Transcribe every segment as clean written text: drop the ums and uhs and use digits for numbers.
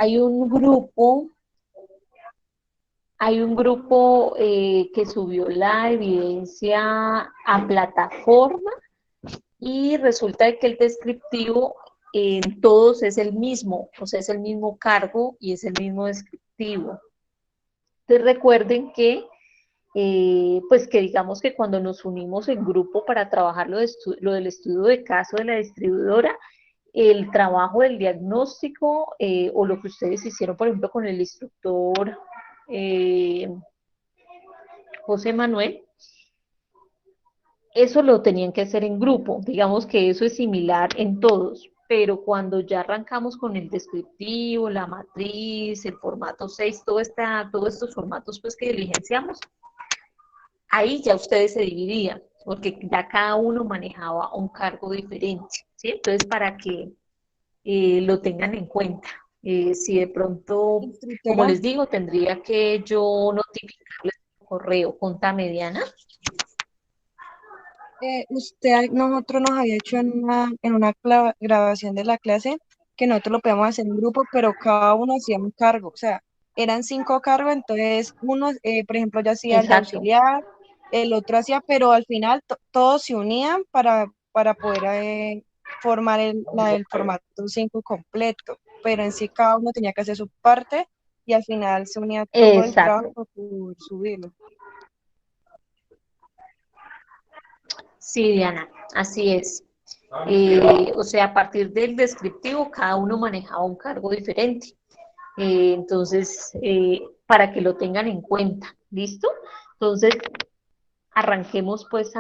hay un grupo, que subió la evidencia a plataforma y resulta que el descriptivo en todos es el mismo, o sea, es el mismo cargo y es el mismo descriptivo. Entonces recuerden que pues que digamos que cuando nos unimos en grupo para trabajar lo del estudio de caso de la distribuidora, el trabajo del diagnóstico o lo que ustedes hicieron, por ejemplo, con el instructor eh, José Manuel, eso lo tenían que hacer en grupo. Digamos que eso es similar en todos, pero cuando ya arrancamos con el descriptivo, la matriz, el formato 6, todos estos formatos pues que diligenciamos, ahí ya ustedes se dividían, porque ya cada uno manejaba un cargo diferente, ¿sí? Entonces, para que lo tengan en cuenta. Si de pronto, como Instructora, les digo, tendría que yo notificarles por correo, Contame, Diana. nosotros nos había hecho en una grabación de la clase que nosotros lo podíamos hacer en grupo, pero cada uno hacía un cargo, o sea, eran 5 cargos, entonces uno, por ejemplo, yo hacía el de Exacto, auxiliar, el otro hacía, pero al final todos se unían para poder formar el formato 5 completo, pero en sí cada uno tenía que hacer su parte y al final se unía todo el trabajo exacto. para poder subirlo. Sí, Diana, así es. O sea, a partir del descriptivo, cada uno manejaba un cargo diferente. Entonces, para que lo tengan en cuenta, ¿listo? Entonces, arranquemos pues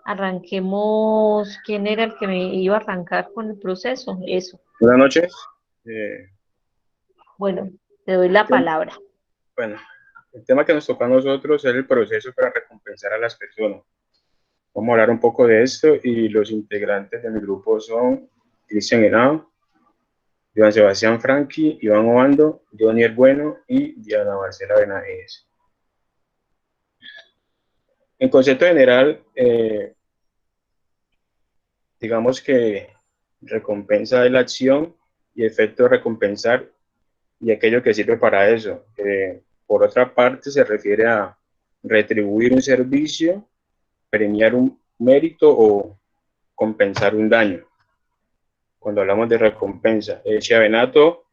arranquemos, ¿quién era el que me iba a arrancar con el proceso? Eso. Buenas noches. Eh, Bueno, te doy la tem- palabra. bueno, el tema que nos toca a nosotros es el proceso para recompensar a las personas. Vamos a hablar un poco de esto y los integrantes de mi grupo son Cristian Henao, Joan Sebastián Franqui, Iván Obando, Johnny El Bueno y Diana Marcela Benavides. En concepto general, digamos que recompensa es la acción y efecto de recompensar y aquello que sirve para eso. Por otra parte, se refiere a retribuir un servicio, premiar un mérito o compensar un daño. Cuando hablamos de recompensa, Chiavenato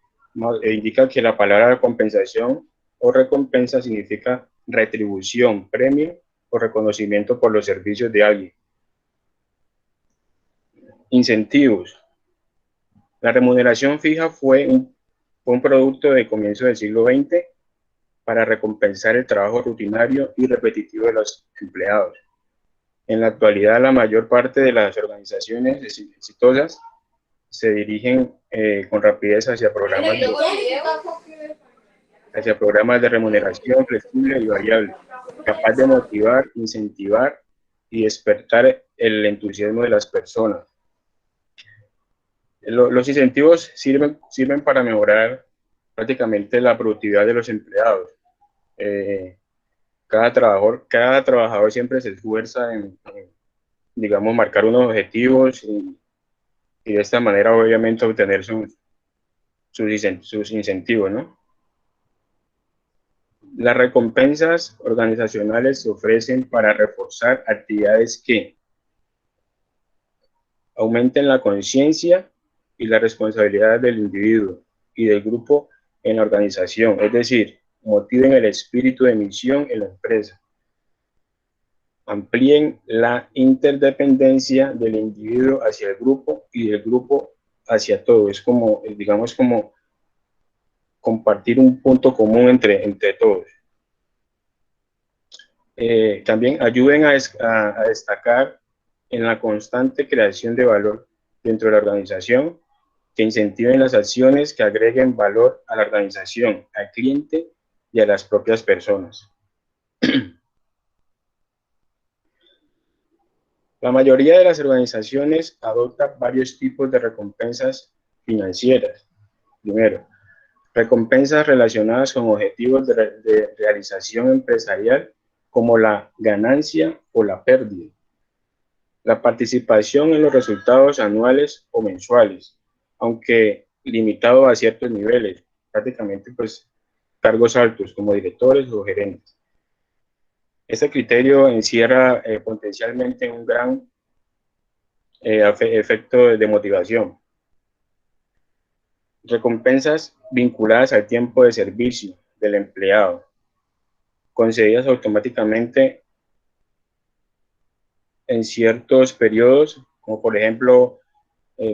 indica que la palabra compensación o recompensa significa retribución, premio o reconocimiento por los servicios de alguien. Incentivos. La remuneración fija fue un producto de comienzo del siglo XX para recompensar el trabajo rutinario y repetitivo de los empleados. En la actualidad, la mayor parte de las organizaciones exitosas se dirigen con rapidez hacia programas de remuneración flexible y variable, capaz de motivar, incentivar y despertar el entusiasmo de las personas. Los incentivos sirven para mejorar prácticamente la productividad de los empleados. Eh, cada trabajador siempre se esfuerza en, digamos, marcar unos objetivos y de esta manera obviamente obtener sus incentivos, ¿no? Las recompensas organizacionales se ofrecen para reforzar actividades que aumenten la conciencia y la responsabilidad del individuo y del grupo en la organización, es decir, motiven el espíritu de misión en la empresa, amplíen la interdependencia del individuo hacia el grupo y del grupo hacia todo. Es como, digamos, como compartir un punto común entre todos. También ayuden a destacar en la constante creación de valor dentro de la organización, que incentiven las acciones que agreguen valor a la organización, al cliente y a las propias personas. La mayoría de las organizaciones adopta varios tipos de recompensas financieras. Primero, recompensas relacionadas con objetivos de realización empresarial como la ganancia o la pérdida, la participación en los resultados anuales o mensuales, aunque limitado a ciertos niveles, prácticamente pues cargos altos como directores o gerentes. Este criterio encierra potencialmente un gran efecto de motivación. Recompensas vinculadas al tiempo de servicio del empleado, concedidas automáticamente en ciertos periodos, como por ejemplo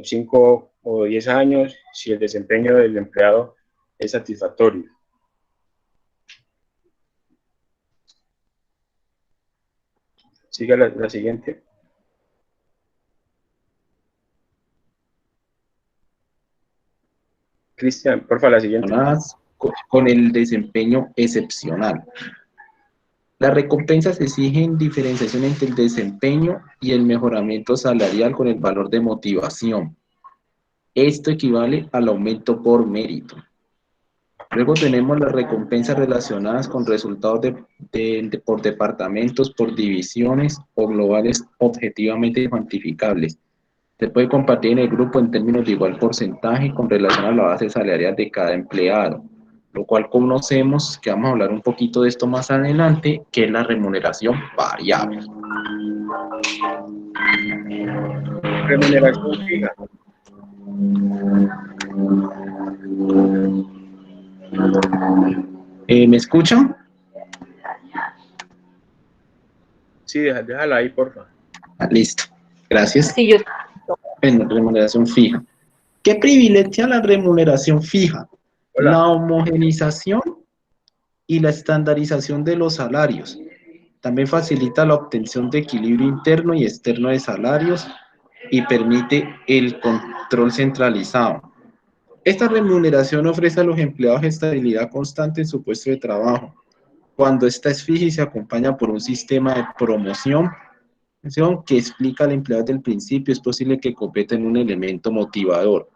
5 o 10 años, si el desempeño del empleado es satisfactorio. Siga la siguiente. Cristian, porfa, la siguiente. Con el desempeño excepcional. Las recompensas exigen diferenciación entre el desempeño y el mejoramiento salarial con el valor de motivación. Esto equivale al aumento por mérito. Luego tenemos las recompensas relacionadas con resultados por departamentos, por divisiones o globales objetivamente cuantificables. Se puede compartir en el grupo en términos de igual porcentaje con relación a la base salarial de cada empleado, lo cual conocemos, que vamos a hablar un poquito de esto más adelante, que es la remuneración variable. Remuneración fija. ¿Me escuchan? Sí, déjala ahí, porfa. Listo, gracias. Sí, yo. En remuneración fija. ¿Qué privilegia la remuneración fija? Hola. La homogenización y la estandarización de los salarios. También facilita la obtención de equilibrio interno y externo de salarios y permite el control centralizado. Esta remuneración ofrece a los empleados estabilidad constante en su puesto de trabajo. Cuando esta es fija y se acompaña por un sistema de promoción que explica al empleado desde el principio, es posible que compete en un elemento motivador.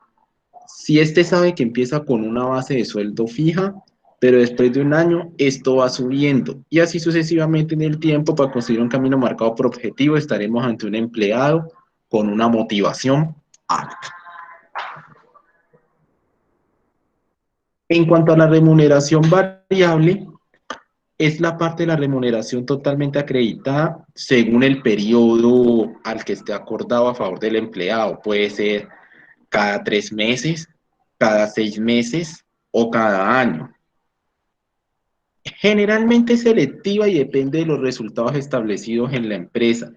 Si este sabe que empieza con una base de sueldo fija, pero después de un año esto va subiendo y así sucesivamente en el tiempo, para conseguir un camino marcado por objetivo, estaremos ante un empleado con una motivación alta. En cuanto a la remuneración variable, es la parte de la remuneración totalmente acreditada según el periodo al que esté acordado a favor del empleado. Puede ser cada 3 meses, cada 6 meses o cada año. Generalmente es selectiva y depende de los resultados establecidos en la empresa.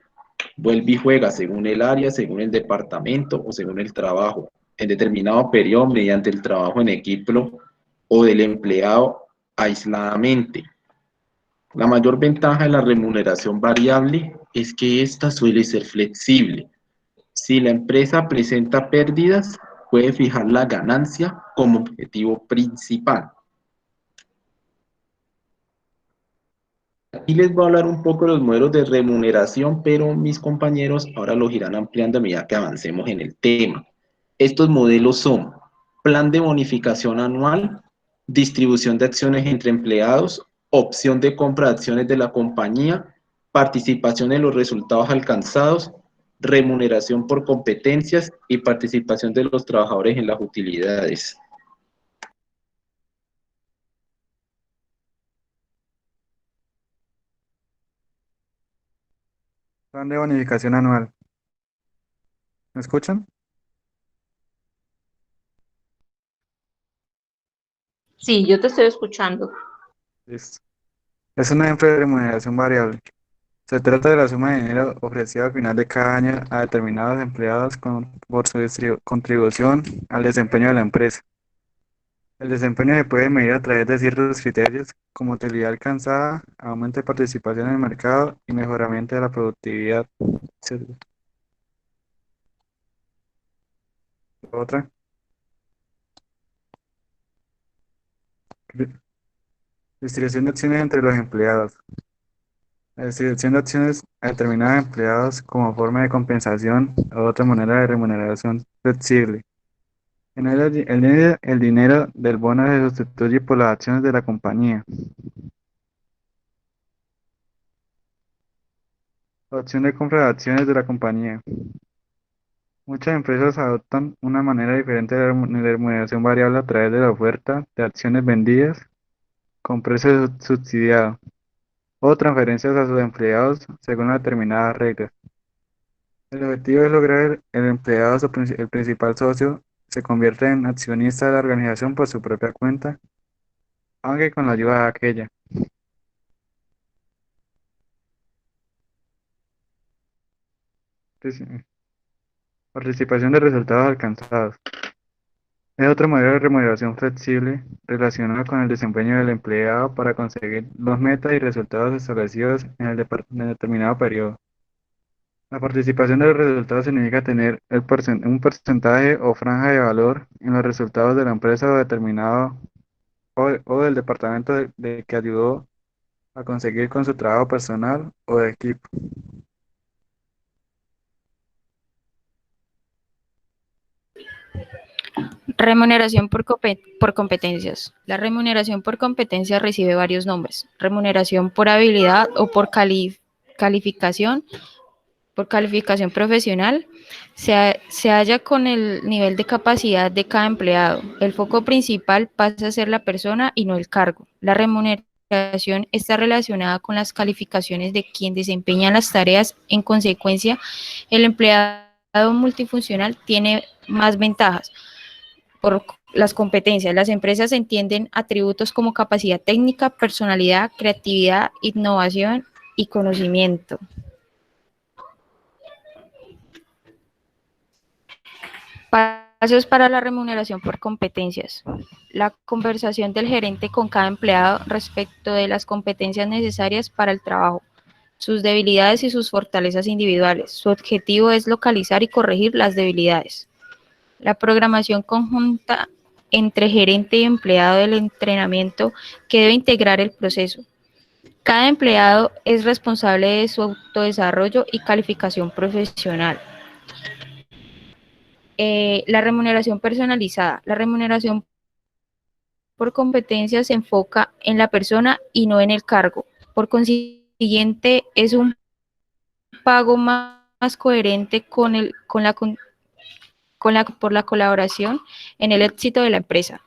Vuelve y juega según el área, según el departamento o según el trabajo. En determinado periodo, mediante el trabajo en equipo o del empleado aisladamente. La mayor ventaja de la remuneración variable es que esta suele ser flexible. Si la empresa presenta pérdidas, puede fijar la ganancia como objetivo principal. Aquí les voy a hablar un poco de los modelos de remuneración, pero mis compañeros ahora los irán ampliando a medida que avancemos en el tema. Estos modelos son plan de bonificación anual, distribución de acciones entre empleados, opción de compra de acciones de la compañía, participación en los resultados alcanzados, remuneración por competencias y participación de los trabajadores en las utilidades. Plan de bonificación anual. ¿Me escuchan? Sí, yo te estoy escuchando. Listo. Es un ejemplo de remuneración variable. Se trata de la suma de dinero ofrecida al final de cada año a determinados empleados por su contribución al desempeño de la empresa. El desempeño se puede medir a través de ciertos criterios como utilidad alcanzada, aumento de participación en el mercado y mejoramiento de la productividad. Otra. Distribución de acciones entre los empleados. La distribución de acciones a determinados empleados como forma de compensación o otra manera de remuneración flexible. El dinero del bono se sustituye por las acciones de la compañía. Opción de compra de acciones de la compañía. Muchas empresas adoptan una manera diferente de remuneración variable a través de la oferta de acciones vendidas con precio subsidiado o transferencias a sus empleados según determinadas reglas. El objetivo es lograr el empleado, el principal socio, se convierta en accionista de la organización por su propia cuenta, aunque con la ayuda de aquella. Entonces, participación de resultados alcanzados. Es otro modelo de remuneración flexible relacionado con el desempeño del empleado para conseguir los metas y resultados establecidos en el determinado periodo. La participación de los resultados significa tener un porcentaje o franja de valor en los resultados de la empresa o determinado o del departamento de que ayudó a conseguir con su trabajo personal o de equipo. Remuneración por competencias. La remuneración por competencias recibe varios nombres. Remuneración por habilidad o por calificación, por calificación profesional. Se halla con el nivel de capacidad de cada empleado. El foco principal pasa a ser la persona y no el cargo. La remuneración está relacionada con las calificaciones de quien desempeña las tareas. En consecuencia, el empleado multifuncional tiene más ventajas por las competencias. Las empresas entienden atributos como capacidad técnica, personalidad, creatividad, innovación y conocimiento. Pasos para la remuneración por competencias. La conversación del gerente con cada empleado respecto de las competencias necesarias para el trabajo, sus debilidades y sus fortalezas individuales. Su objetivo es localizar y corregir las debilidades. La programación conjunta entre gerente y empleado del entrenamiento que debe integrar el proceso. Cada empleado es responsable de su autodesarrollo y calificación profesional. La remuneración personalizada. La remuneración por competencia se enfoca en la persona y no en el cargo. Por consiguiente, es un pago más coherente por la colaboración en el éxito de la empresa.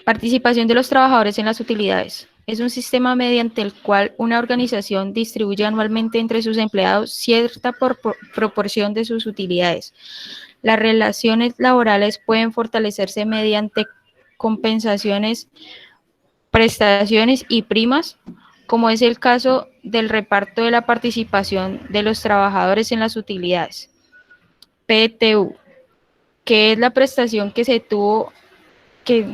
Participación de los trabajadores en las utilidades. Es un sistema mediante el cual una organización distribuye anualmente entre sus empleados cierta proporción de sus utilidades. Las relaciones laborales pueden fortalecerse mediante compensaciones, prestaciones y primas, como es el caso del reparto de la participación de los trabajadores en las utilidades. PTU, que es la prestación que se tuvo que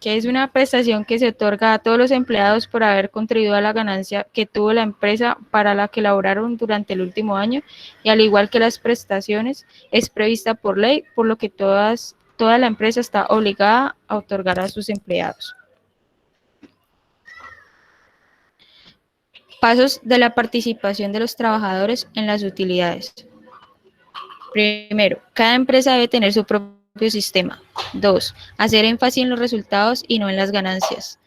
es una prestación que se otorga a todos los empleados por haber contribuido a la ganancia que tuvo la empresa para la que laboraron durante el último año, y al igual que las prestaciones, es prevista por ley, por lo que toda la empresa está obligada a otorgar a sus empleados. Pasos de la participación de los trabajadores en las utilidades. Primero, cada empresa debe tener su propio sistema. 2. Hacer énfasis en los resultados y no en las ganancias.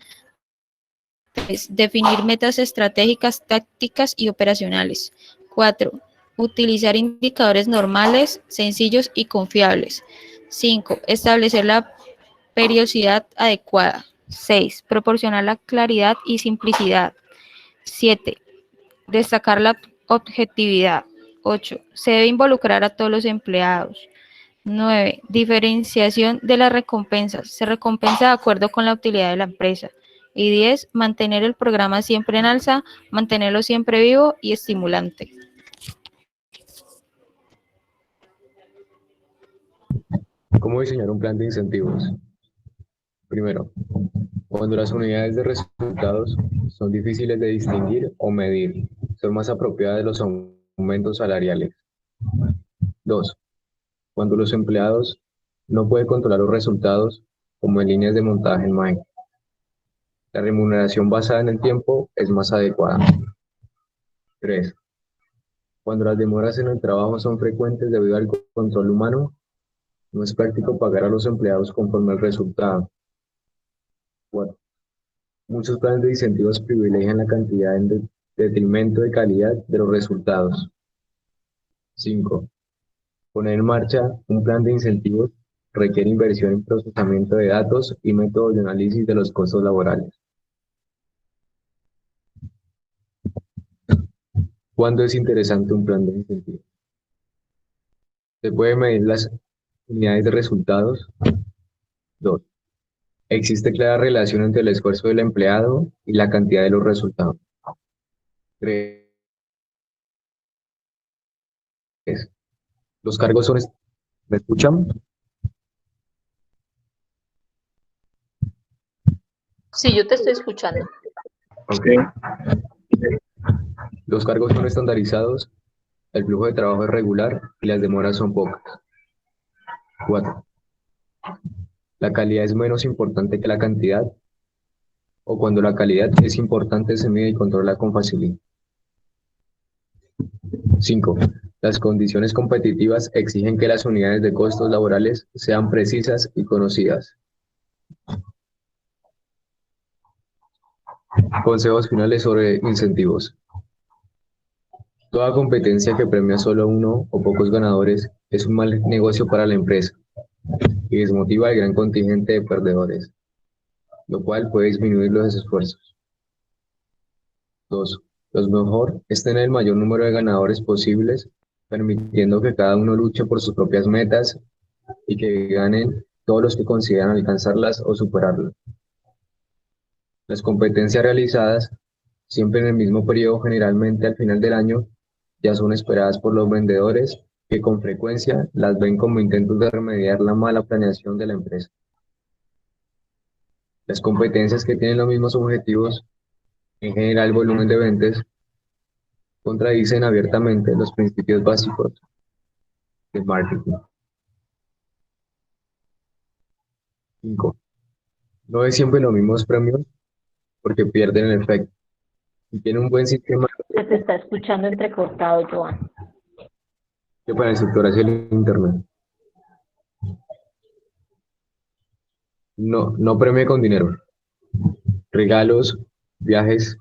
3. Definir metas estratégicas, tácticas y operacionales. 4. Utilizar indicadores normales, sencillos y confiables. 5. Establecer la periodicidad adecuada. 6. Proporcionar la claridad y simplicidad. 7. Destacar la objetividad. 8. Se debe involucrar a todos los empleados. 9. Diferenciación de las recompensas. Se recompensa de acuerdo con la utilidad de la empresa. Y 10. Mantener el programa siempre en alza, mantenerlo siempre vivo y estimulante. ¿Cómo diseñar un plan de incentivos? Primero, cuando las unidades de resultados son difíciles de distinguir o medir, son más apropiadas de los aumentos salariales. 2. Cuando los empleados no pueden controlar los resultados, como en líneas de montaje en Mike. La remuneración basada en el tiempo es más adecuada. 3. Cuando las demoras en el trabajo son frecuentes debido al control humano, no es práctico pagar a los empleados conforme al resultado. 4. Muchos planes de incentivos privilegian la cantidad en detrimento de calidad de los resultados. 5. Poner en marcha un plan de incentivos requiere inversión en procesamiento de datos y métodos de análisis de los costos laborales. ¿Cuándo es interesante un plan de incentivos? Se puede medir las unidades de resultados. 2. Existe clara relación entre el esfuerzo del empleado y la cantidad de los resultados. 3. Los cargos son... ¿Me escuchan? Sí, yo te estoy escuchando. Ok. Los cargos son estandarizados, el flujo de trabajo es regular y las demoras son pocas. 4. La calidad es menos importante que la cantidad, o cuando la calidad es importante se mide y controla con facilidad. 5. Las condiciones competitivas exigen que las unidades de costos laborales sean precisas y conocidas. Consejos finales sobre incentivos. Toda competencia que premia solo a uno o pocos ganadores es un mal negocio para la empresa y desmotiva al gran contingente de perdedores, lo cual puede disminuir los esfuerzos. 2. Lo mejor es tener el mayor número de ganadores posibles, permitiendo que cada uno luche por sus propias metas y que ganen todos los que consideran alcanzarlas o superarlas. Las competencias realizadas, siempre en el mismo periodo, generalmente al final del año, ya son esperadas por los vendedores, que con frecuencia las ven como intentos de remediar la mala planeación de la empresa. Las competencias que tienen los mismos objetivos, en general volumen de ventas, contradicen abiertamente los principios básicos del marketing. 5. No es siempre los mismos premios porque pierden el efecto. Si tiene un buen sistema Se te está escuchando entrecortado, Joan. que para el sector hacia el internet. No premie con dinero. Regalos, viajes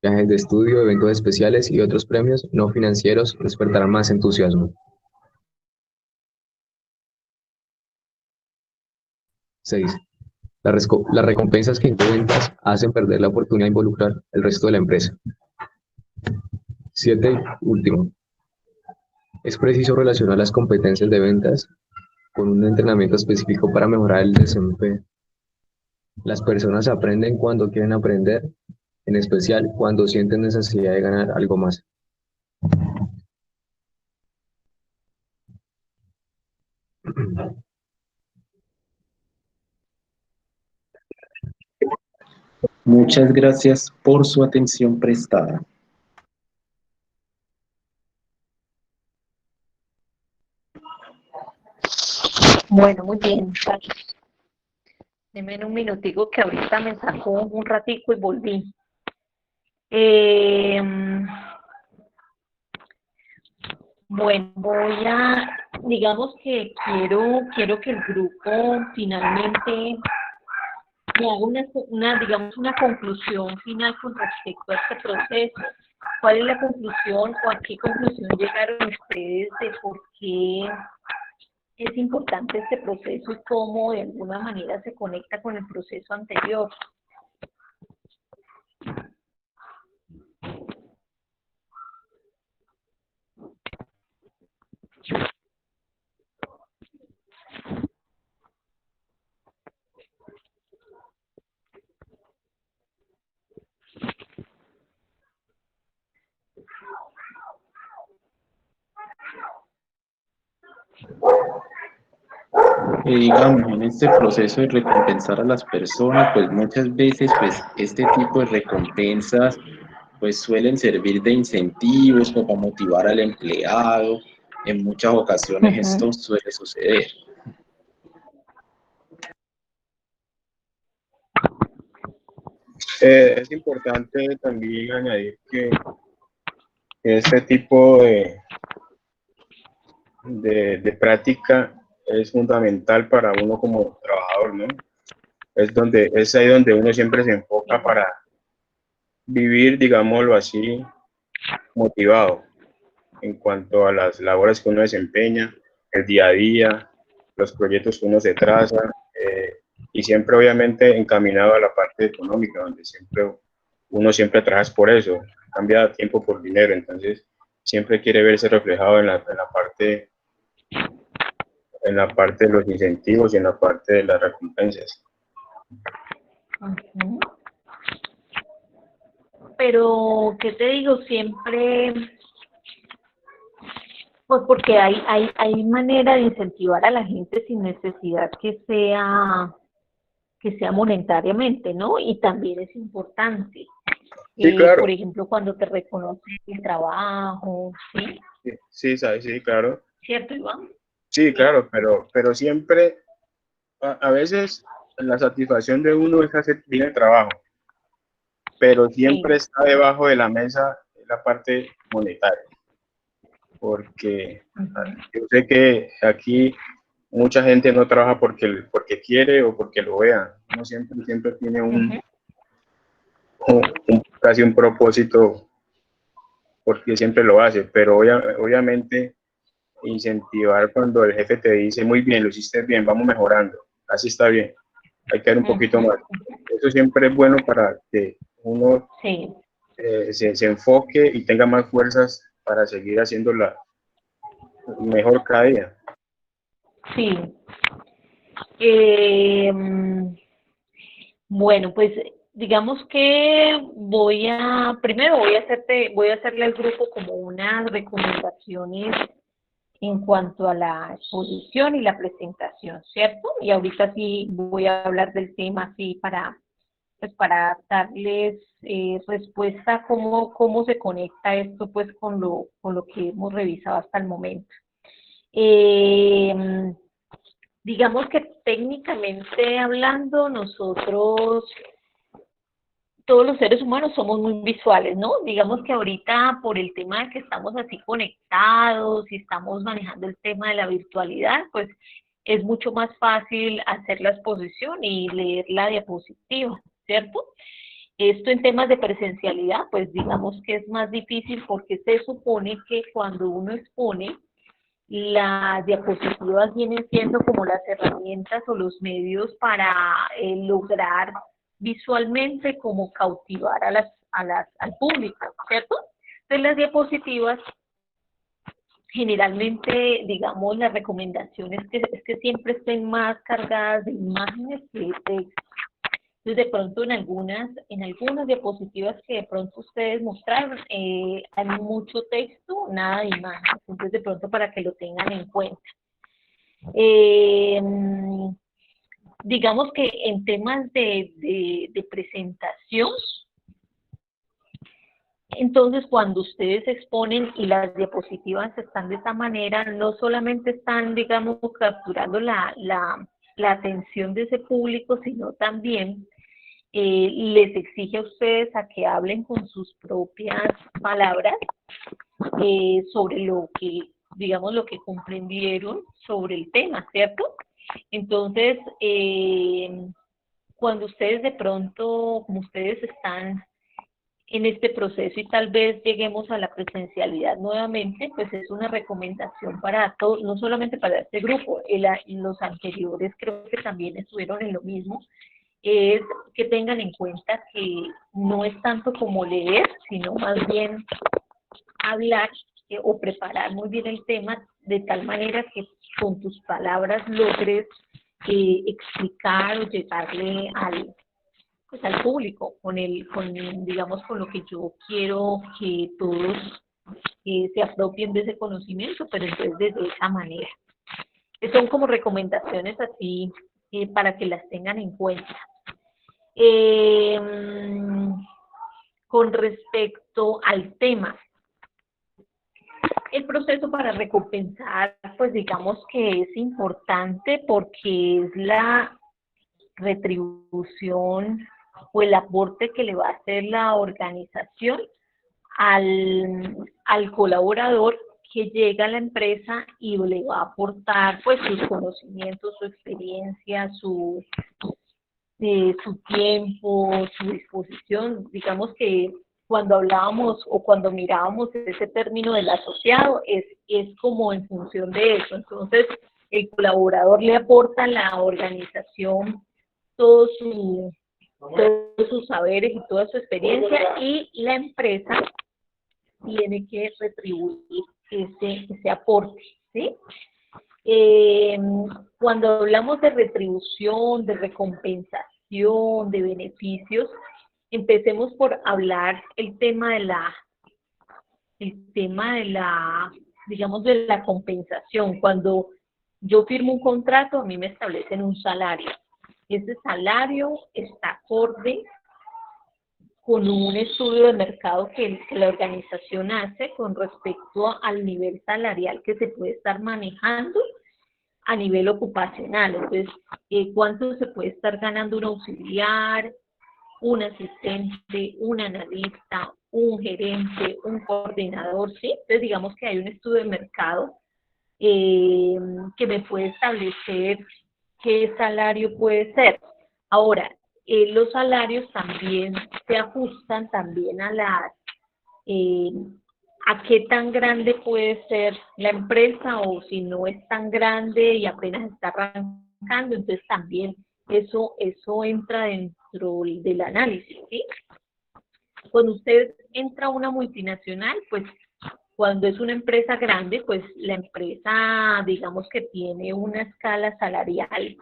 de estudio, eventos especiales y otros premios no financieros despertarán más entusiasmo. 6. Las recompensas que incrementas hacen perder la oportunidad de involucrar el resto de la empresa. 7. Último. Es preciso relacionar las competencias de ventas con un entrenamiento específico para mejorar el desempeño. Las personas aprenden cuando quieren aprender, en especial cuando sienten necesidad de ganar algo más. Muchas gracias por su atención prestada. Bueno, muy bien, Carlos. Deme un minutico que ahorita me sacó un ratico y volví. Bueno, digamos que quiero que el grupo finalmente me haga digamos, una conclusión final con respecto a este proceso. ¿Cuál es la conclusión o a qué conclusión llegaron ustedes de por qué es importante este proceso y cómo de alguna manera se conecta con el proceso anterior? Digamos, en este proceso de recompensar a las personas, pues muchas veces pues este tipo de recompensas pues suelen servir de incentivos como para motivar al empleado. En muchas ocasiones esto suele suceder. Es importante también añadir que este tipo de práctica es fundamental para uno como trabajador, ¿no? es ahí donde uno siempre se enfoca para vivir, digámoslo así, motivado en cuanto a las labores que uno desempeña, el día a día, los proyectos que uno se traza, y siempre obviamente encaminado a la parte económica, donde uno siempre trabaja por eso, cambia tiempo por dinero, entonces siempre quiere verse reflejado en la parte de los incentivos y en la parte de las recompensas. Ujú. Pero, ¿qué te digo? Siempre, pues porque hay manera de incentivar a la gente sin necesidad que sea monetariamente, ¿no? Y también es importante. Sí, claro. Por ejemplo, cuando te reconocen el trabajo, ¿sí? Sí, sí, claro. ¿Cierto, Iván? Sí, claro, pero siempre, a veces la satisfacción de uno es hacer bien el trabajo, pero siempre está debajo de la mesa la parte monetaria, porque yo sé que aquí mucha gente no trabaja porque quiere o porque lo vea, uno siempre tiene casi un propósito porque siempre lo hace, pero obviamente incentivar cuando el jefe te dice, muy bien, lo hiciste bien, vamos mejorando, así está bien, hay que dar un poquito más. Eso siempre es bueno para que uno se enfoque y tenga más fuerzas para seguir haciéndola mejor cada día. Sí. Bueno, pues digamos que primero voy a hacerle al grupo como unas recomendaciones en cuanto a la exposición y la presentación, ¿cierto? Y ahorita sí voy a hablar del tema así pues para darles respuesta a cómo se conecta esto pues con lo que hemos revisado hasta el momento. Digamos que técnicamente hablando, nosotros, todos los seres humanos somos muy visuales, ¿no? Digamos que ahorita por el tema de que estamos así conectados y estamos manejando el tema de la virtualidad, pues es mucho más fácil hacer la exposición y leer la diapositiva, ¿cierto? Esto en temas de presencialidad, pues digamos que es más difícil porque se supone que cuando uno expone, las diapositivas vienen siendo como las herramientas o los medios para lograr visualmente como cautivar al público, ¿cierto? Entonces las diapositivas, generalmente, digamos, las recomendaciones es que siempre estén más cargadas de imágenes que de texto. Entonces, de pronto en algunas diapositivas que de pronto ustedes mostraron, hay mucho texto, nada de imágenes. Entonces, de pronto para que lo tengan en cuenta. Digamos que en temas de presentación, entonces cuando ustedes exponen y las diapositivas están de esta manera, no solamente están, digamos, capturando la atención de ese público, sino también les exige a ustedes a que hablen con sus propias palabras sobre lo que, digamos, lo que comprendieron sobre el tema, ¿cierto? Entonces, cuando ustedes de pronto, como ustedes están en este proceso y tal vez lleguemos a la presencialidad nuevamente, pues es una recomendación para todos, no solamente para este grupo, los anteriores creo que también estuvieron en lo mismo, es que tengan en cuenta que no es tanto como leer, sino más bien hablar o preparar muy bien el tema de tal manera que con tus palabras logres explicar o llegarle al público digamos, con lo que yo quiero que todos se apropien de ese conocimiento, pero entonces de esa manera. Son como recomendaciones así para que las tengan en cuenta. Con respecto al tema, el proceso para recompensar, pues digamos que es importante porque es la retribución o el aporte que le va a hacer la organización al colaborador que llega a la empresa y le va a aportar pues sus conocimientos, su experiencia, su tiempo, su disposición. Digamos que cuando hablábamos o cuando mirábamos ese término del asociado, es como en función de eso. Entonces, el colaborador le aporta a la organización todos sus saberes y toda su experiencia, y la empresa tiene que retribuir ese aporte, ¿sí? Cuando hablamos de retribución, de recompensación, de beneficios, empecemos por hablar el tema digamos, de la compensación. Cuando yo firmo un contrato, a mí me establecen un salario. Ese salario está acorde con un estudio de mercado que la organización hace con respecto al nivel salarial que se puede estar manejando a nivel ocupacional. Entonces, ¿cuánto se puede estar ganando un auxiliar, un asistente, un analista, un gerente, un coordinador? ¿Sí? Entonces, digamos que hay un estudio de mercado que me puede establecer qué salario puede ser. Ahora, los salarios también se ajustan también a qué tan grande puede ser la empresa, o si no es tan grande y apenas está arrancando. Entonces también eso entra dentro del análisis, ¿sí? Cuando usted entra a una multinacional, pues cuando es una empresa grande, pues la empresa, digamos que tiene una escala salarial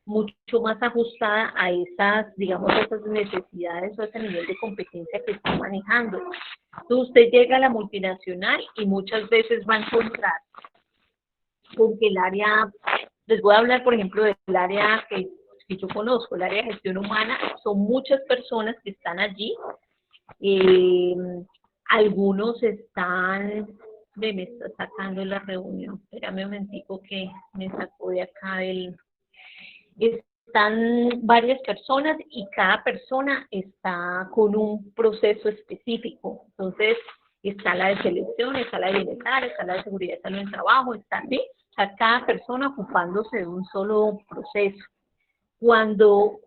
mucho más ajustada a esas, digamos, esas necesidades o ese nivel de competencia que está manejando. Entonces usted llega a la multinacional y muchas veces va a encontrar con que el área, les voy a hablar por ejemplo del área que yo conozco, el área de gestión humana, son muchas personas que están allí. Algunos están, me está sacando la reunión, espérame un momentico que me sacó de acá están varias personas y cada persona está con un proceso específico. Entonces, está la de selección, está la de bienestar, está la de seguridad y salud en trabajo, está así, está cada persona ocupándose de un solo proceso. Cuando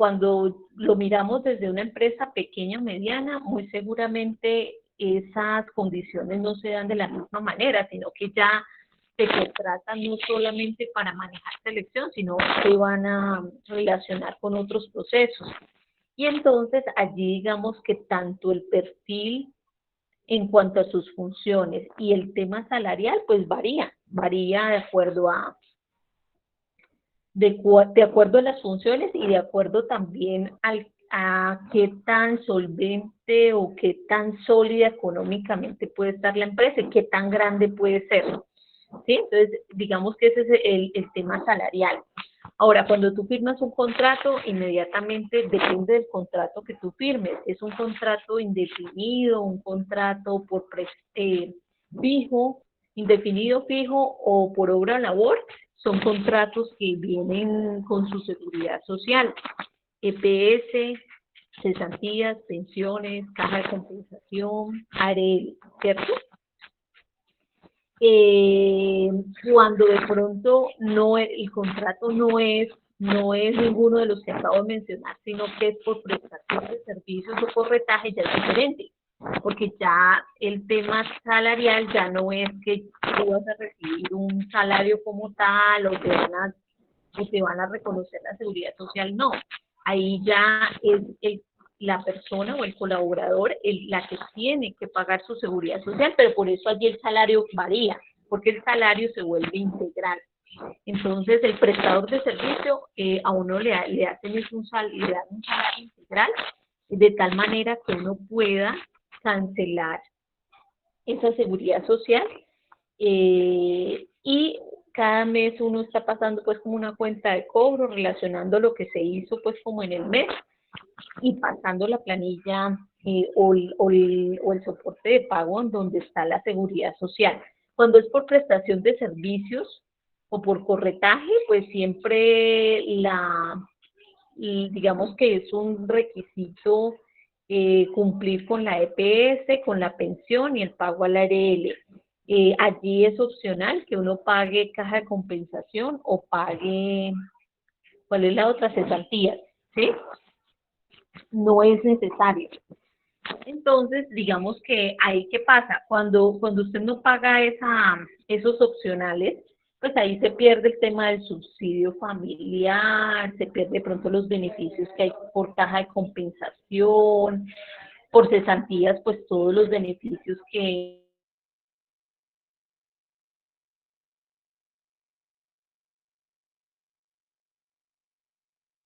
lo miramos desde una empresa pequeña o mediana, muy seguramente esas condiciones no se dan de la misma manera, sino que ya se contratan no solamente para manejar selección, sino que van a relacionar con otros procesos. Y entonces allí digamos que tanto el perfil en cuanto a sus funciones y el tema salarial, pues varía de acuerdo a las funciones y de acuerdo también a qué tan solvente o qué tan sólida económicamente puede estar la empresa y qué tan grande puede ser. ¿Sí? Entonces, digamos que ese es el tema salarial. Ahora, cuando tú firmas un contrato, inmediatamente depende del contrato que tú firmes. Es un contrato indefinido, un contrato por fijo, indefinido, fijo o por obra o labor. Son contratos que vienen con su seguridad social, EPS, cesantías, pensiones, caja de compensación, AREL, ¿cierto? Cuando de pronto el contrato no es ninguno de los que acabo de mencionar, sino que es por prestación de servicios o por retaje, ya es diferente, porque ya el tema salarial ya no es que tú vas a recibir un salario como tal o te van a reconocer la seguridad social, no. Ahí ya es la persona o el colaborador la que tiene que pagar su seguridad social, pero por eso allí el salario varía, porque el salario se vuelve integral. Entonces, el prestador de servicio a uno le hacen un salario integral, de tal manera que uno pueda cancelar esa seguridad social y cada mes uno está pasando pues como una cuenta de cobro, relacionando lo que se hizo pues como en el mes y pasando la planilla o el soporte de pago en donde está la seguridad social. Cuando es por prestación de servicios o por corretaje, pues siempre digamos que es un requisito cumplir con la EPS, con la pensión y el pago al ARL. Allí es opcional que uno pague caja de compensación o pague, ¿cuál es la otra? Cesantías, ¿sí? no es necesario. Entonces, digamos que ahí, ¿qué pasa? Cuando usted no paga esos opcionales, pues ahí se pierde el tema del subsidio familiar, se pierde de pronto los beneficios que hay por caja de compensación, por cesantías, pues todos los beneficios que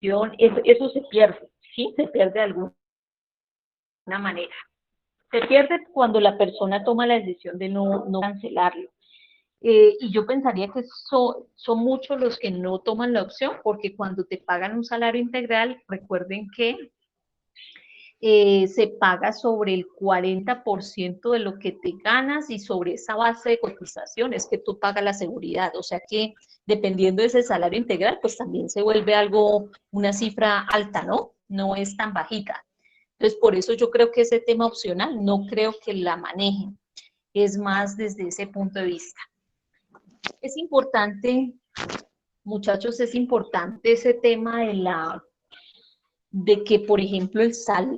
eso se pierde, ¿sí? Se pierde de alguna manera. Se pierde cuando la persona toma la decisión de no cancelarlo. Y yo pensaría que son muchos los que no toman la opción, porque cuando te pagan un salario integral, recuerden que se paga sobre el 40% de lo que te ganas y sobre esa base de cotización es que tú pagas la seguridad. O sea que dependiendo de ese salario integral, pues también se vuelve algo, una cifra alta, ¿no? No es tan bajita. Entonces, por eso yo creo que ese tema opcional no creo que la manejen. Es más desde ese punto de vista. Es importante, muchachos, es importante ese tema de que, por ejemplo,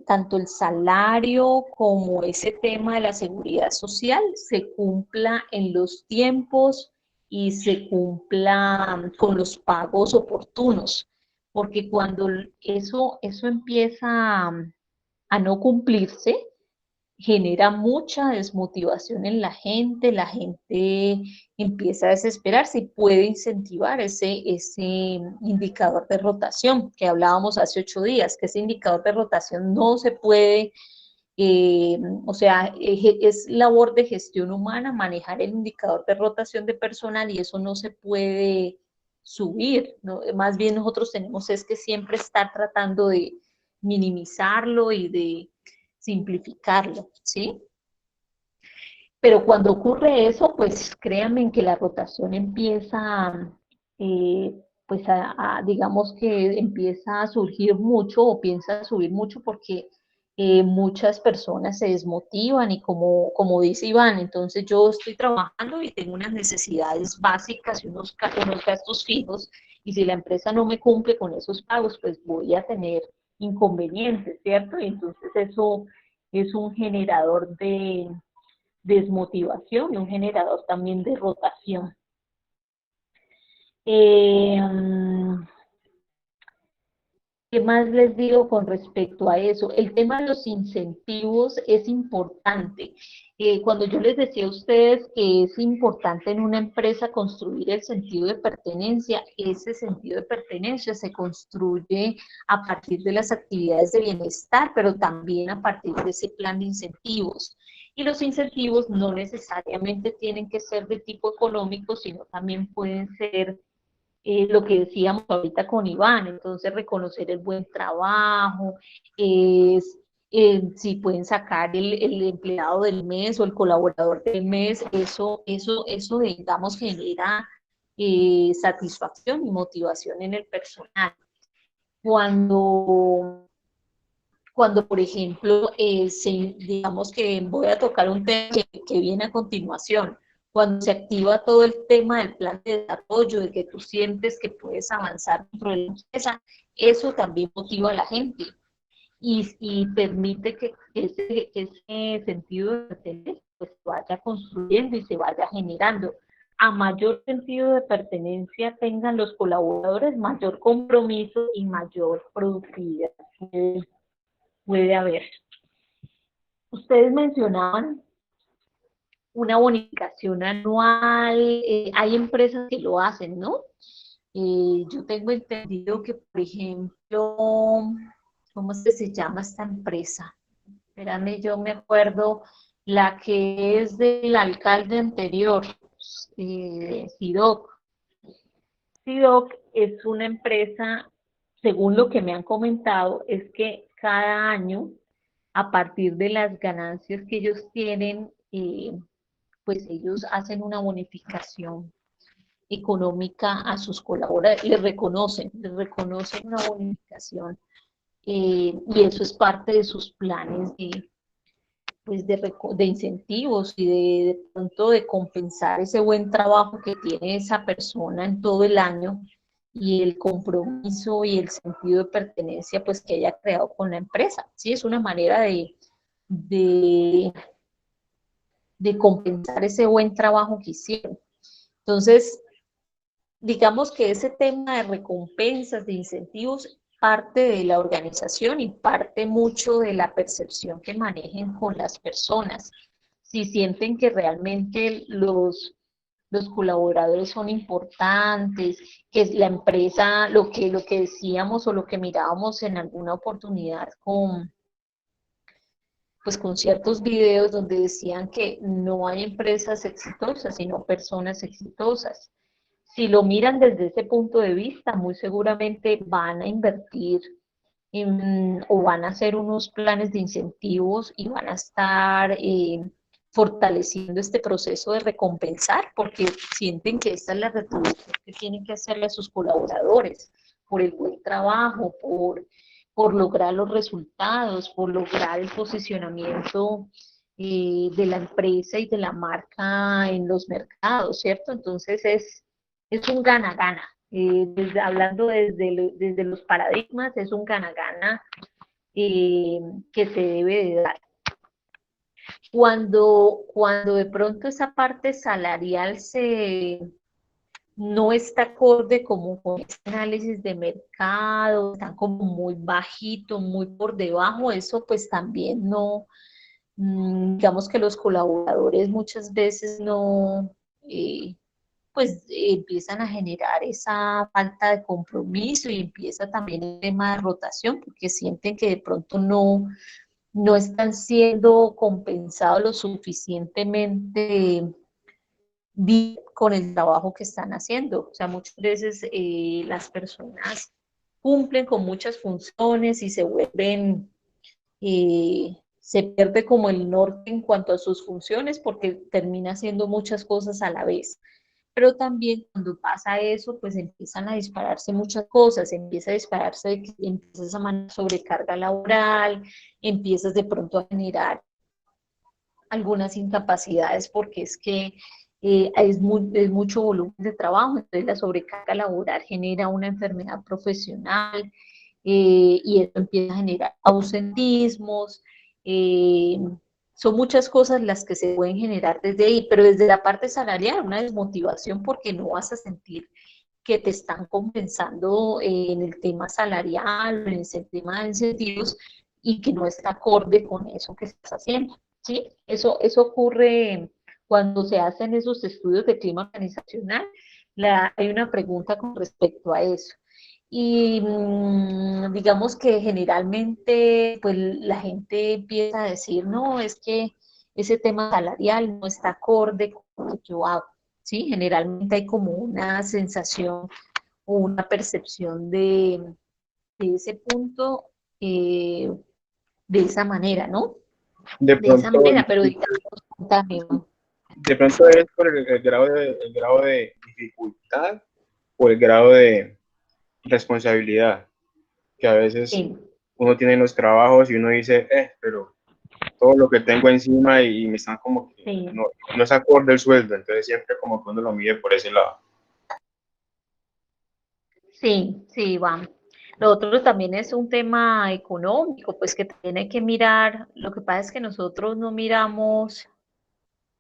tanto el salario como ese tema de la seguridad social se cumpla en los tiempos y se cumpla con los pagos oportunos, porque cuando eso empieza a no cumplirse, genera mucha desmotivación en la gente empieza a desesperarse y puede incentivar ese indicador de rotación que hablábamos hace 8 días, que ese indicador de rotación no se puede, o sea, es labor de gestión humana manejar el indicador de rotación de personal y eso no se puede subir, ¿no? Más bien nosotros tenemos es que siempre estar tratando de minimizarlo y de simplificarlo, ¿sí? Pero cuando ocurre eso, pues créanme que la rotación empieza, pues digamos que empieza a surgir mucho o piensa a subir mucho porque muchas personas se desmotivan y como dice Iván, entonces yo estoy trabajando y tengo unas necesidades básicas y unos gastos fijos y si la empresa no me cumple con esos pagos, pues voy a tener inconvenientes, ¿cierto? Y entonces eso es un generador de desmotivación y un generador también de rotación. ¿Qué más les digo con respecto a eso? El tema de los incentivos es importante. Cuando yo les decía a ustedes que es importante en una empresa construir el sentido de pertenencia, ese sentido de pertenencia se construye a partir de las actividades de bienestar, pero también a partir de ese plan de incentivos. Y los incentivos no necesariamente tienen que ser de tipo económico, sino también pueden ser lo que decíamos ahorita con Iván, entonces reconocer el buen trabajo, si pueden sacar el empleado del mes o el colaborador del mes, eso digamos, genera satisfacción y motivación en el personal. Cuando por ejemplo, digamos que voy a tocar un tema que viene a continuación, cuando se activa todo el tema del plan de desarrollo, de que tú sientes que puedes avanzar dentro de la empresa, eso también motiva a la gente y permite que ese sentido de pertenencia pues, se vaya construyendo y se vaya generando. A mayor sentido de pertenencia tengan los colaboradores, mayor compromiso y mayor productividad puede haber. Ustedes mencionaban una bonificación anual, hay empresas que lo hacen, ¿no? Yo tengo entendido que, por ejemplo, ¿cómo se llama esta empresa? Espérame, yo me acuerdo, la que es del alcalde anterior, Sidoc. Sidoc es una empresa, según lo que me han comentado, es que cada año a partir de las ganancias que ellos tienen, pues ellos hacen una bonificación económica a sus colaboradores, les reconocen una bonificación y eso es parte de sus planes pues de incentivos y de pronto de compensar ese buen trabajo que tiene esa persona en todo el año y el compromiso y el sentido de pertenencia pues que haya creado con la empresa. ¿Sí? Es una manera de, de compensar ese buen trabajo que hicieron. Entonces, digamos que ese tema de recompensas, de incentivos, parte de la organización y parte mucho de la percepción que manejen con las personas. Si sienten que realmente los colaboradores son importantes, que la empresa, lo que decíamos o lo que mirábamos en alguna oportunidad pues con ciertos videos donde decían que no hay empresas exitosas, sino personas exitosas. Si lo miran desde ese punto de vista, muy seguramente van a invertir o van a hacer unos planes de incentivos y van a estar fortaleciendo este proceso de recompensar, porque sienten que esta es la retribución que tienen que hacerle a sus colaboradores por el buen trabajo, por lograr los resultados, por lograr el posicionamiento de la empresa y de la marca en los mercados, ¿cierto? Entonces es un gana-gana. Hablando desde los paradigmas, es un gana-gana que se debe de dar. Cuando de pronto esa parte salarial no está acorde como con este análisis de mercado, está como muy bajito, muy por debajo, eso pues también no, digamos que los colaboradores muchas veces no, pues empiezan a generar esa falta de compromiso y empieza también el tema de rotación, porque sienten que de pronto no están siendo compensados lo suficientemente bien con el trabajo que están haciendo. O sea, muchas veces las personas cumplen con muchas funciones y se vuelven, se pierde como el norte en cuanto a sus funciones porque termina haciendo muchas cosas a la vez. Pero también cuando pasa eso, pues empiezan a dispararse muchas cosas, empieza a dispararse, empiezas a manejar sobrecarga laboral, empiezas de pronto a generar algunas incapacidades porque es que es mucho volumen de trabajo, entonces la sobrecarga laboral genera una enfermedad profesional y eso empieza a generar ausentismos, son muchas cosas las que se pueden generar desde ahí, pero desde la parte salarial, una desmotivación porque no vas a sentir que te están compensando en el tema salarial, en ese tema de incentivos, y que no está acorde con eso que estás haciendo, ¿sí? Eso ocurre cuando se hacen esos estudios de clima organizacional, hay una pregunta con respecto a eso. Y digamos que generalmente pues la gente empieza a decir, no, es que ese tema salarial no está acorde con lo que yo hago, ¿sí? Generalmente hay como una sensación o una percepción de ese punto de esa manera, ¿no? De De esa pronto, manera, pero digamos, también, de pronto es por el grado de dificultad o el grado de responsabilidad que a veces sí, uno tiene en los trabajos y uno dice, pero todo lo que tengo encima y me están como que sí, no es acorde el sueldo, entonces siempre como que uno lo mide por ese lado. sí, va. Lo otro también es un tema económico, pues que tiene que mirar, lo que pasa es que nosotros no miramos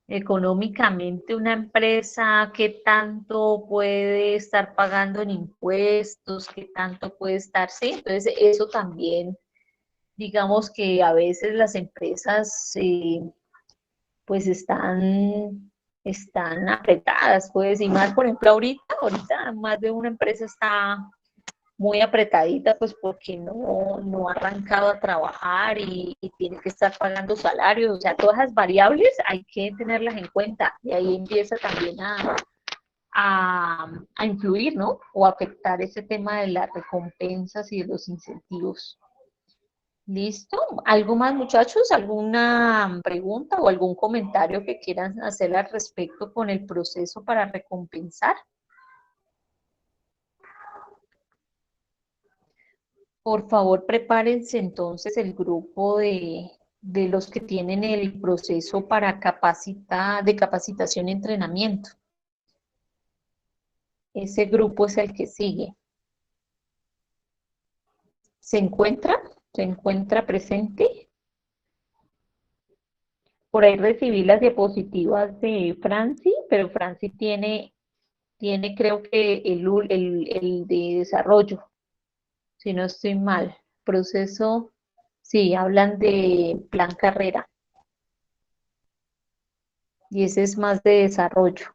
económicamente una empresa, qué tanto puede estar pagando en impuestos, qué tanto puede estar, sí, entonces eso también, digamos que a veces las empresas pues están apretadas, pues, y más, por ejemplo, ahorita más de una empresa está muy apretadita, pues porque no ha arrancado a trabajar y tiene que estar pagando salarios, o sea, todas esas variables hay que tenerlas en cuenta y ahí empieza también a influir, ¿no? O a afectar ese tema de las recompensas y de los incentivos. ¿Listo? ¿Algo más, muchachos? ¿Alguna pregunta o algún comentario que quieran hacer al respecto con el proceso para recompensar? Por favor, prepárense entonces el grupo de los que tienen el proceso para de capacitación y entrenamiento. Ese grupo es el que sigue. ¿Se encuentra? ¿Se encuentra presente? Por ahí recibí las diapositivas de Franci, pero Franci tiene creo que el de desarrollo, si no estoy mal. Proceso, sí, hablan de plan carrera y ese es más de desarrollo.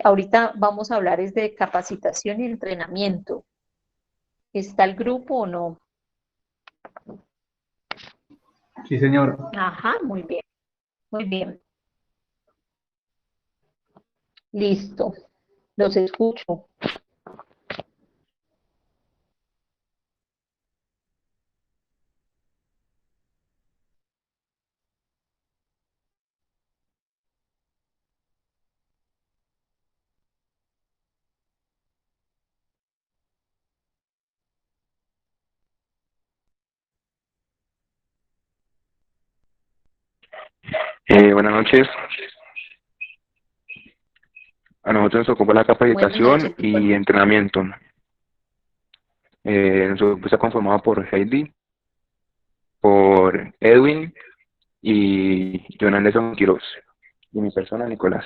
Ahorita vamos a hablar es de capacitación y entrenamiento. ¿Está el grupo o no? Sí, señor. Ajá, muy bien, muy bien. Listo, los escucho. Buenas noches. A nosotros nos ocupa la Buenas capacitación noches. y entrenamiento. Nuestro grupo está conformado por Heidi, por Edwin y John Anderson Quiroz. Y mi persona, Nicolás.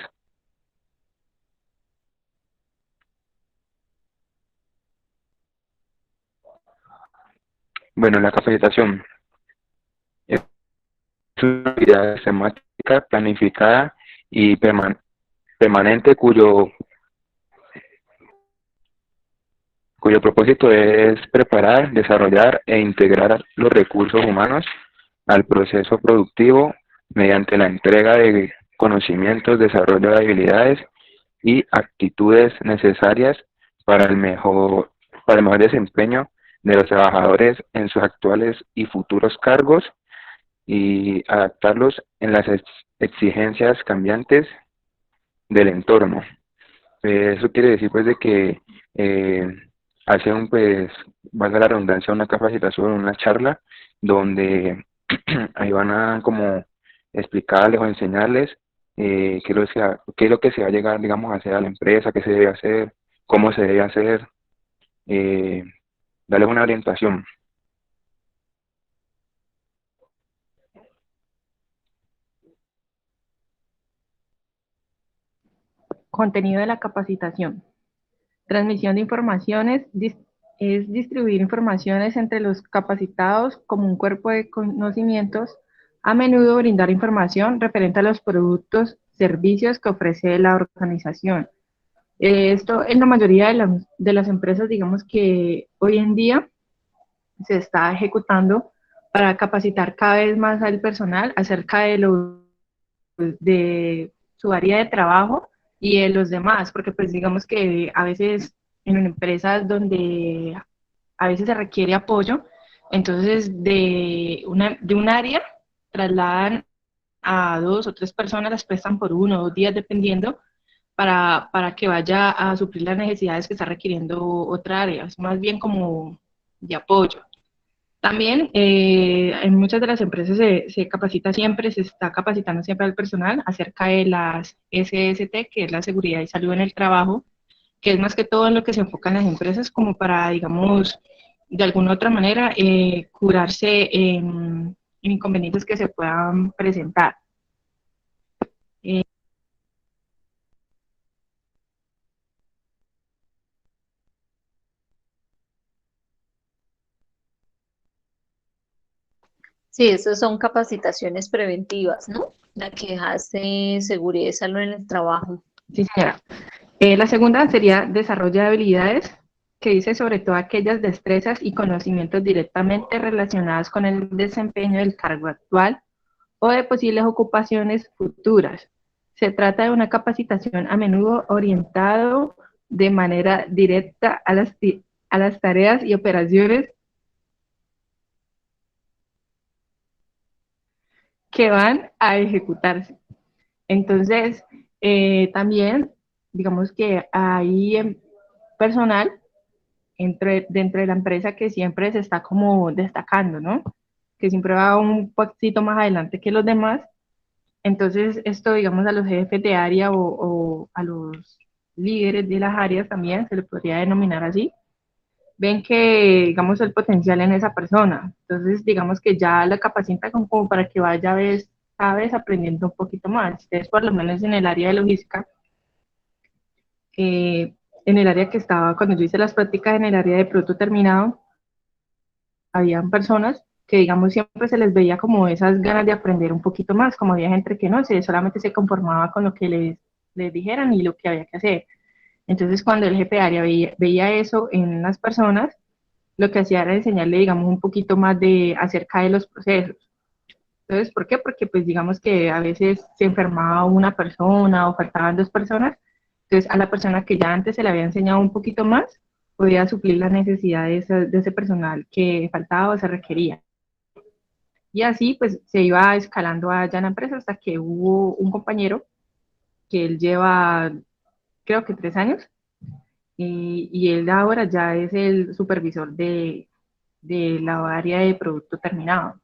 Bueno, la capacitación es una actividad sistemática, planificada y permanente cuyo propósito es preparar, desarrollar e integrar los recursos humanos al proceso productivo mediante la entrega de conocimientos, desarrollo de habilidades y actitudes necesarias para el mejor desempeño de los trabajadores en sus actuales y futuros cargos y adaptarlos en las exigencias cambiantes del entorno. Eso quiere decir pues de que hace pues, valga la redundancia, una capacitación, una charla, donde ahí van a como explicarles o enseñarles qué es lo que se va a llegar, digamos, a hacer a la empresa, qué se debe hacer, cómo se debe hacer, eh, darles una orientación. Contenido de la capacitación. Transmisión de informaciones es distribuir informaciones entre los capacitados como un cuerpo de conocimientos, a menudo brindar información referente a los productos, servicios que ofrece la organización. Esto en la mayoría de las empresas, digamos que hoy en día se está ejecutando para capacitar cada vez más al personal acerca de su área de trabajo y de los demás, porque pues digamos que a veces en empresas donde a veces se requiere apoyo, entonces de un área trasladan a 2 o 3 personas, las prestan por 1 o 2 días dependiendo, para que vaya a suplir las necesidades que está requiriendo otra área, es más bien como de apoyo. También en muchas de las empresas se capacita siempre, se está capacitando siempre al personal acerca de las SST, que es la seguridad y salud en el trabajo, que es más que todo en lo que se enfoca en las empresas como para, digamos, de alguna otra manera, curarse en inconvenientes que se puedan presentar. Sí, esas son capacitaciones preventivas, ¿no? La que hace seguridad y salud en el trabajo. Sí, señora. La segunda sería desarrollo de habilidades, que dice sobre todo aquellas destrezas y conocimientos directamente relacionados con el desempeño del cargo actual o de posibles ocupaciones futuras. Se trata de una capacitación a menudo orientado de manera directa a las tareas y operaciones que van a ejecutarse. Entonces, también, digamos que hay personal dentro de la empresa que siempre se está como destacando, ¿no? Que siempre va un poquito más adelante que los demás. Entonces, esto, digamos, a los jefes de área o a los líderes de las áreas también se le podría denominar así. ven que, digamos, el potencial en esa persona. Entonces, digamos que ya la capacitan como para que vaya vez cada vez aprendiendo un poquito más. Entonces, por lo menos en el área de logística, en el área que estaba, cuando yo hice las prácticas en el área de producto terminado, habían personas que, digamos, siempre se les veía como esas ganas de aprender un poquito más, como había gente que no, solamente se conformaba con lo que les dijeran y lo que había que hacer. Entonces, cuando el jefe de área veía eso en las personas, lo que hacía era enseñarle, digamos, un poquito más acerca de los procesos. Entonces, ¿por qué? Porque, pues, digamos que a veces se enfermaba una persona o faltaban dos personas, entonces a la persona que ya antes se le había enseñado un poquito más, podía suplir la necesidad de ese personal que faltaba o se requería. Y así, pues, se iba escalando allá en la empresa hasta que hubo un compañero que él lleva, creo que 3 años, y él ahora ya es el supervisor de la área de producto terminado.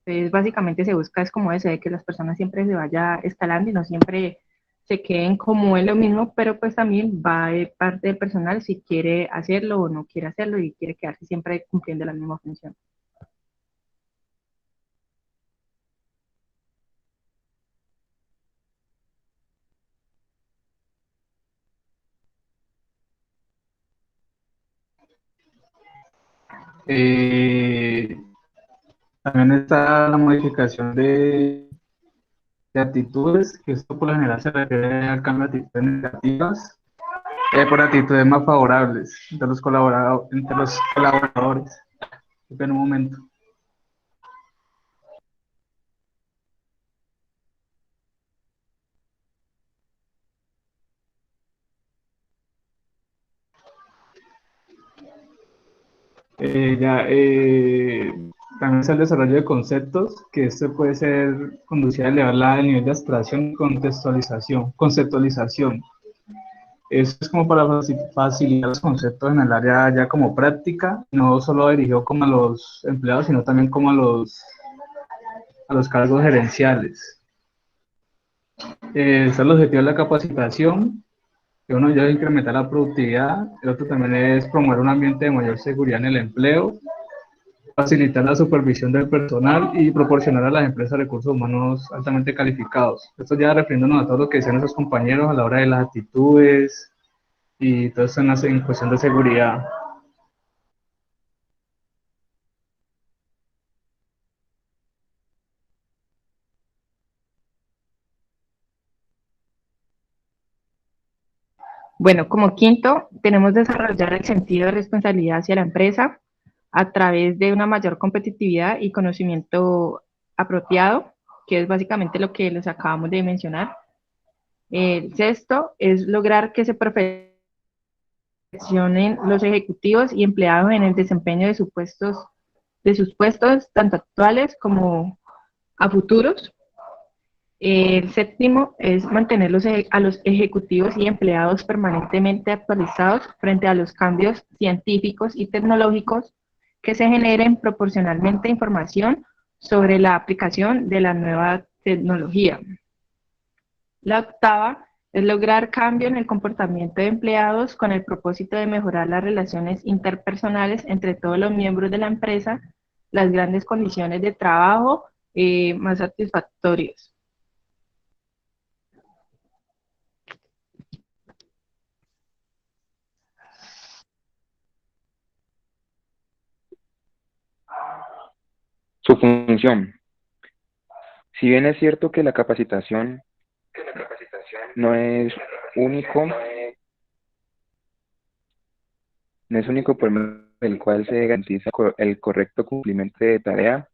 Entonces, básicamente se busca es como eso, de que las personas siempre se vaya escalando y no siempre se queden como en lo mismo, pero pues también va de parte del personal si quiere hacerlo o no quiere hacerlo y quiere quedarse siempre cumpliendo la misma función. Eh, También está la modificación de actitudes, que esto por lo general se refiere al cambio de actitudes negativas por actitudes más favorables entre los colaboradores. Espera un momento. También está el desarrollo de conceptos, que esto puede ser conducir a elevar el nivel de abstracción y conceptualización. Eso es como para facilitar los conceptos en el área ya como práctica, no solo dirigido como a los empleados, sino también como a los cargos gerenciales. Está el objetivo de la capacitación, que uno ya es incrementar la productividad, el otro también es promover un ambiente de mayor seguridad en el empleo, facilitar la supervisión del personal y proporcionar a las empresas recursos humanos altamente calificados. Esto ya refiriéndonos a todo lo que decían nuestros compañeros a la hora de las actitudes y todo eso en cuestión de seguridad. Bueno, como quinto, tenemos desarrollar el sentido de responsabilidad hacia la empresa a través de una mayor competitividad y conocimiento apropiado, que es básicamente lo que les acabamos de mencionar. El sexto es lograr que se perfeccionen los ejecutivos y empleados en el desempeño de sus puestos, tanto actuales como a futuros. El séptimo es mantener a los ejecutivos y empleados permanentemente actualizados frente a los cambios científicos y tecnológicos que se generen proporcionalmente información sobre la aplicación de la nueva tecnología. La octava es lograr cambio en el comportamiento de empleados con el propósito de mejorar las relaciones interpersonales entre todos los miembros de la empresa, las grandes condiciones de trabajo más satisfactorias. Su función. Si bien es cierto que la capacitación no es único, por medio del cual se garantiza el correcto cumplimiento de tarea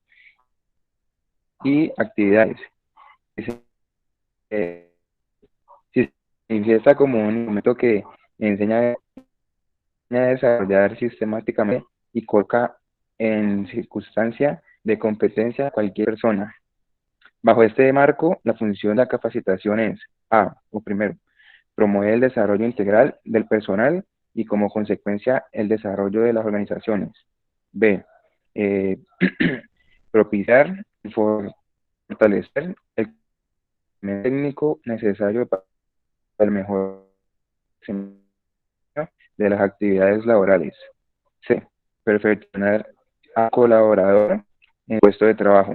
y actividades. Si se manifiesta como un instrumento que enseña a desarrollar sistemáticamente y coloca en circunstancia de competencia a cualquier persona. Bajo este marco, la función de la capacitación es primero, promover el desarrollo integral del personal y como consecuencia el desarrollo de las organizaciones. B, propiciar y fortalecer el técnico necesario para el mejor desempeño de las actividades laborales. C. Perfeccionar a colaborador en puesto de trabajo.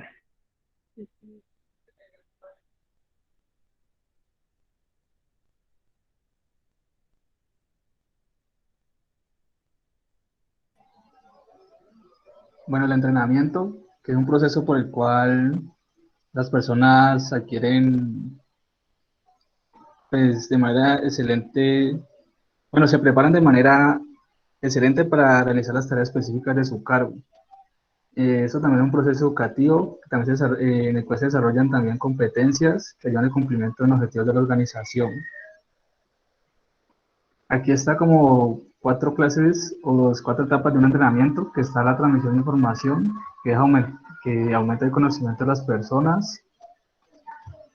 Bueno, el entrenamiento, que es un proceso por el cual las personas adquieren, pues, de manera excelente, bueno, se preparan de manera excelente para realizar las tareas específicas de su cargo. Eso también es un proceso educativo que también en el cual se desarrollan también competencias que ayudan al cumplimiento de los objetivos de la organización. Aquí está como 4 clases o las 4 etapas de un entrenamiento, que está la transmisión de información, que aumenta el conocimiento de las personas,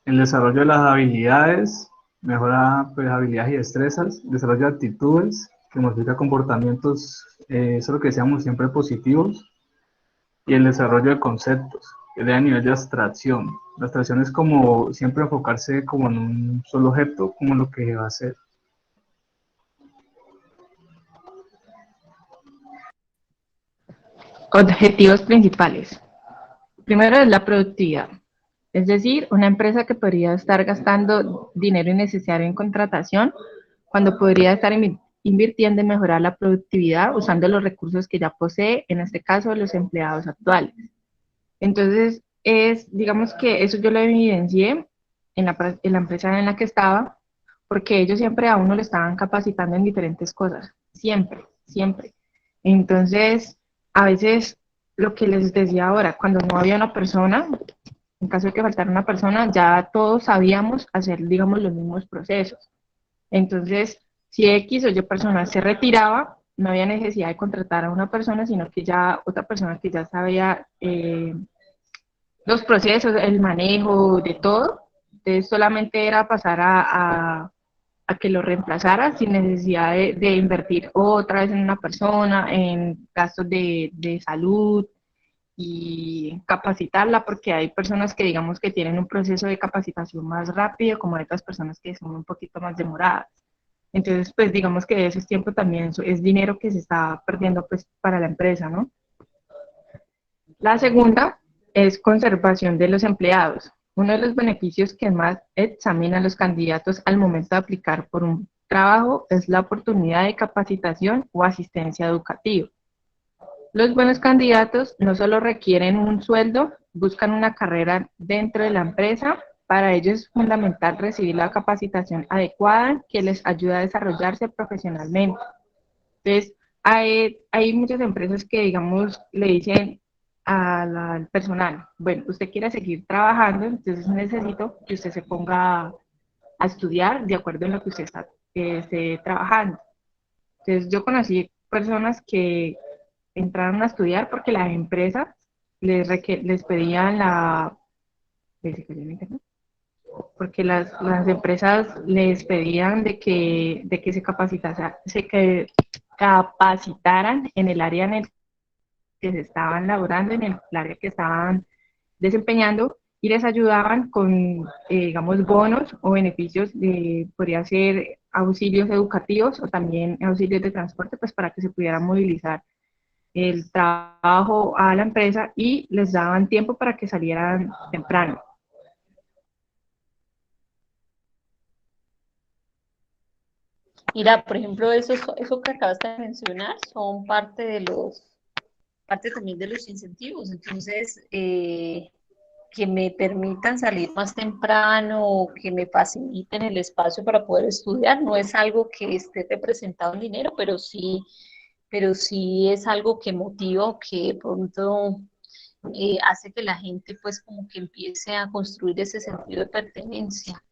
el desarrollo de las habilidades, mejora pues, habilidades y destrezas, desarrollo de actitudes, que modifica comportamientos, eso es lo que decíamos siempre positivos, y el desarrollo de conceptos, que es a nivel de abstracción. La abstracción es como siempre enfocarse como en un solo objeto, como lo que va a hacer. Objetivos principales. Primero es la productividad, es decir, una empresa que podría estar gastando dinero innecesario en contratación cuando podría estar invirtiendo en mejorar la productividad usando los recursos que ya posee, en este caso los empleados actuales. Entonces, digamos que eso yo lo evidencié en la empresa en la que estaba, porque ellos siempre a uno le estaban capacitando en diferentes cosas, siempre, siempre. Entonces, a veces lo que les decía ahora, cuando no había una persona, en caso de que faltara una persona, ya todos sabíamos hacer, digamos, los mismos procesos. Entonces, si X o Y persona se retiraba, no había necesidad de contratar a una persona, sino que ya otra persona que ya sabía los procesos, el manejo de todo, entonces solamente era pasar a que lo reemplazara sin necesidad de invertir otra vez en una persona, en gastos de salud y capacitarla, porque hay personas que digamos que tienen un proceso de capacitación más rápido, como hay otras personas que son un poquito más demoradas. Entonces, pues digamos que ese tiempo también es dinero que se está perdiendo pues para la empresa, ¿no? La segunda es conservación de los empleados. Uno de los beneficios que más examinan los candidatos al momento de aplicar por un trabajo es la oportunidad de capacitación o asistencia educativa. Los buenos candidatos no solo requieren un sueldo, buscan una carrera dentro de la empresa. Para ellos es fundamental recibir la capacitación adecuada que les ayuda a desarrollarse profesionalmente. Entonces, hay muchas empresas que, digamos, le dicen al personal, bueno, usted quiere seguir trabajando, entonces necesito que usted se ponga a estudiar de acuerdo en lo que usted está esté trabajando. Entonces, yo conocí personas que entraron a estudiar porque las empresas les pedían porque las empresas les pedían de que capacitaran en el área en el que se estaban laborando, en el área que estaban desempeñando, y les ayudaban con, digamos, bonos o beneficios, podría ser auxilios educativos o también auxilios de transporte, pues para que se pudiera movilizar el trabajo a la empresa y les daban tiempo para que salieran temprano. Mira, por ejemplo, eso que acabas de mencionar son parte también de los incentivos. Entonces, que me permitan salir más temprano, que me faciliten el espacio para poder estudiar, no es algo que esté representado en dinero, pero sí es algo que motiva, que de pronto hace que la gente pues como que empiece a construir ese sentido de pertenencia.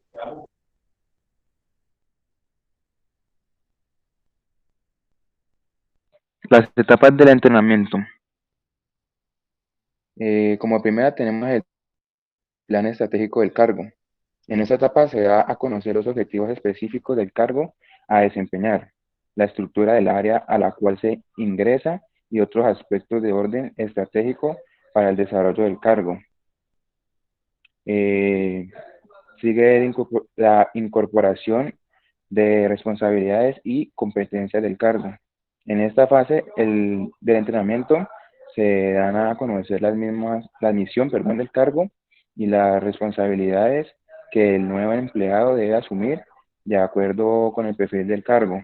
Las etapas del entrenamiento. Como primera tenemos el plan estratégico del cargo. En esta etapa se da a conocer los objetivos específicos del cargo a desempeñar, la estructura del área a la cual se ingresa y otros aspectos de orden estratégico para el desarrollo del cargo. Sigue la incorporación de responsabilidades y competencias del cargo. En esta fase del entrenamiento se dan a conocer la misión, perdón, del cargo y las responsabilidades que el nuevo empleado debe asumir de acuerdo con el perfil del cargo.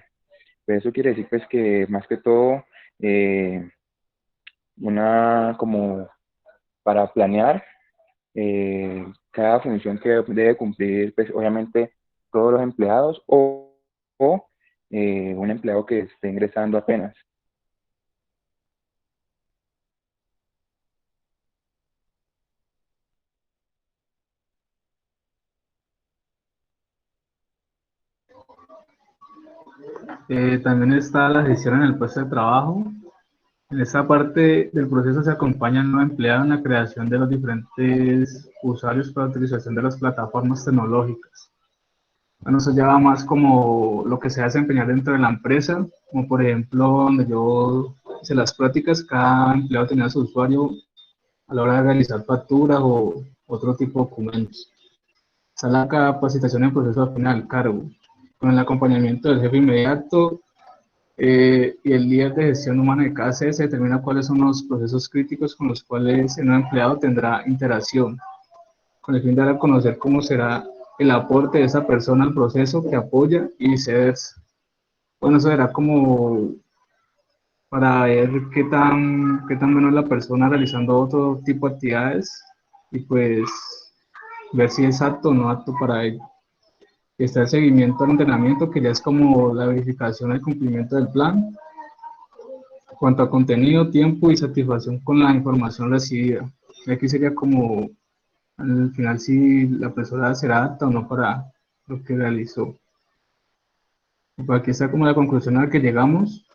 Pues eso quiere decir pues que más que todo como para planear cada función que debe cumplir pues obviamente todos los empleados o un empleado que esté ingresando apenas. También está la gestión en el puesto de trabajo. En esta parte del proceso se acompaña al nuevo empleado en la creación de los diferentes usuarios para la utilización de las plataformas tecnológicas. Bueno, eso ya va más como lo que se va a desempeñar dentro de la empresa, como por ejemplo donde yo hice las prácticas, cada empleado tenía su usuario a la hora de realizar facturas o otro tipo de documentos. Está la capacitación en proceso final, cargo, con el acompañamiento del jefe inmediato y el líder de gestión humana de cada sede se determina cuáles son los procesos críticos con los cuales el nuevo empleado tendrá interacción, con el fin de dar a conocer cómo será el aporte de esa persona al proceso que apoya y viceversa. Bueno, eso será como para ver qué tan bueno es la persona realizando otro tipo de actividades y pues ver si es apto o no apto para ello. Está el seguimiento al entrenamiento, que ya es como la verificación del cumplimiento del plan, cuanto a contenido, tiempo y satisfacción con la información recibida. Y aquí sería como al final si la persona será apta o no para lo que realizó. Y pues aquí está como la conclusión a la que llegamos,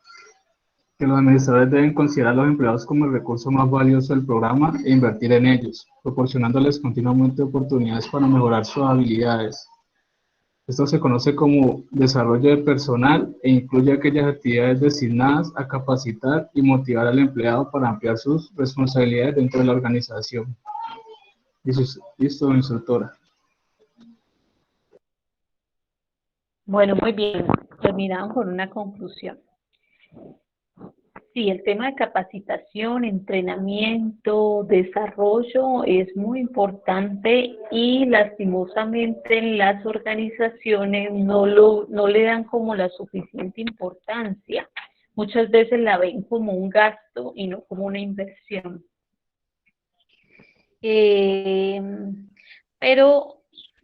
que los administradores deben considerar a los empleados como el recurso más valioso del programa e invertir en ellos, proporcionándoles continuamente oportunidades para mejorar sus habilidades. Esto se conoce como desarrollo de personal e incluye aquellas actividades destinadas a capacitar y motivar al empleado para ampliar sus responsabilidades dentro de la organización. Listo, instructora. Bueno, muy bien. Terminamos con una conclusión. Sí, el tema de capacitación, entrenamiento, desarrollo es muy importante y lastimosamente en las organizaciones no le dan como la suficiente importancia. Muchas veces la ven como un gasto y no como una inversión. Pero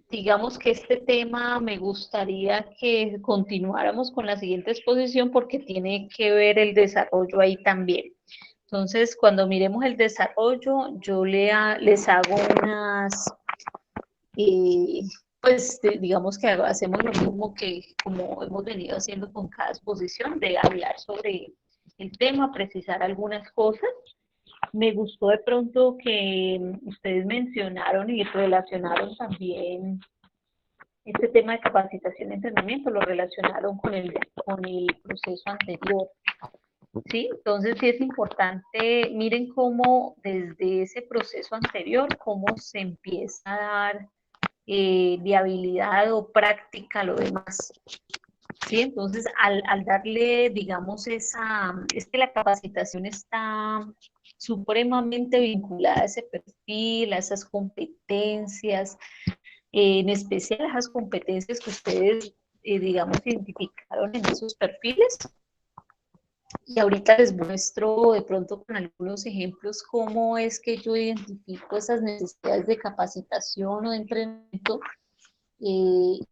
digamos que este tema me gustaría que continuáramos con la siguiente exposición porque tiene que ver el desarrollo ahí también. Entonces, cuando miremos el desarrollo, yo les hago unas, pues digamos que hacemos lo mismo que como hemos venido haciendo con cada exposición, de hablar sobre el tema, precisar algunas cosas. Me gustó de pronto que ustedes mencionaron y relacionaron también este tema de capacitación y entrenamiento, lo relacionaron con el proceso anterior. ¿Sí? Entonces sí es importante, miren cómo desde ese proceso anterior, cómo se empieza a dar viabilidad o práctica a lo demás. ¿Sí? Entonces, al darle, digamos, es que la capacitación está supremamente vinculada a ese perfil, a esas competencias, en especial a esas competencias que ustedes, digamos, identificaron en esos perfiles. Y ahorita les muestro de pronto con algunos ejemplos cómo es que yo identifico esas necesidades de capacitación o de entrenamiento,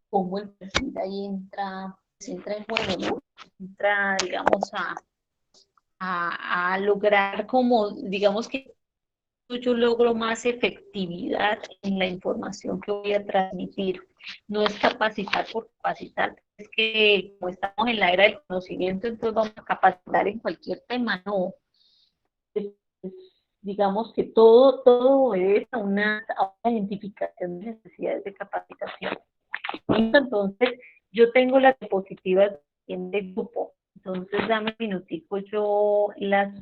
cómo el perfil ahí entra en juego, ¿no? Entra, digamos, a lograr como, digamos que yo logro más efectividad en la información que voy a transmitir. No es capacitar por capacitar, es que como estamos en la era del conocimiento, entonces vamos a capacitar en cualquier tema, no. Digamos que todo es a una identificación de necesidades de capacitación. Entonces, yo tengo las diapositivas en el grupo, entonces dame un minutico, yo las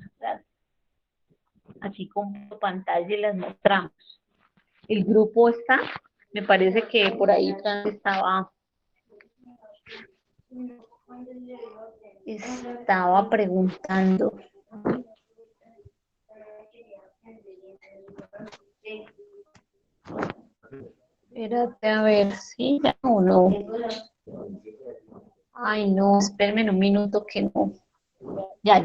aquí con pantalla y las mostramos. El grupo está, me parece que por ahí estaba. Estaba preguntando. Espérate a ver si ya o no. Ay, no, espérenme un minuto que no. Ya.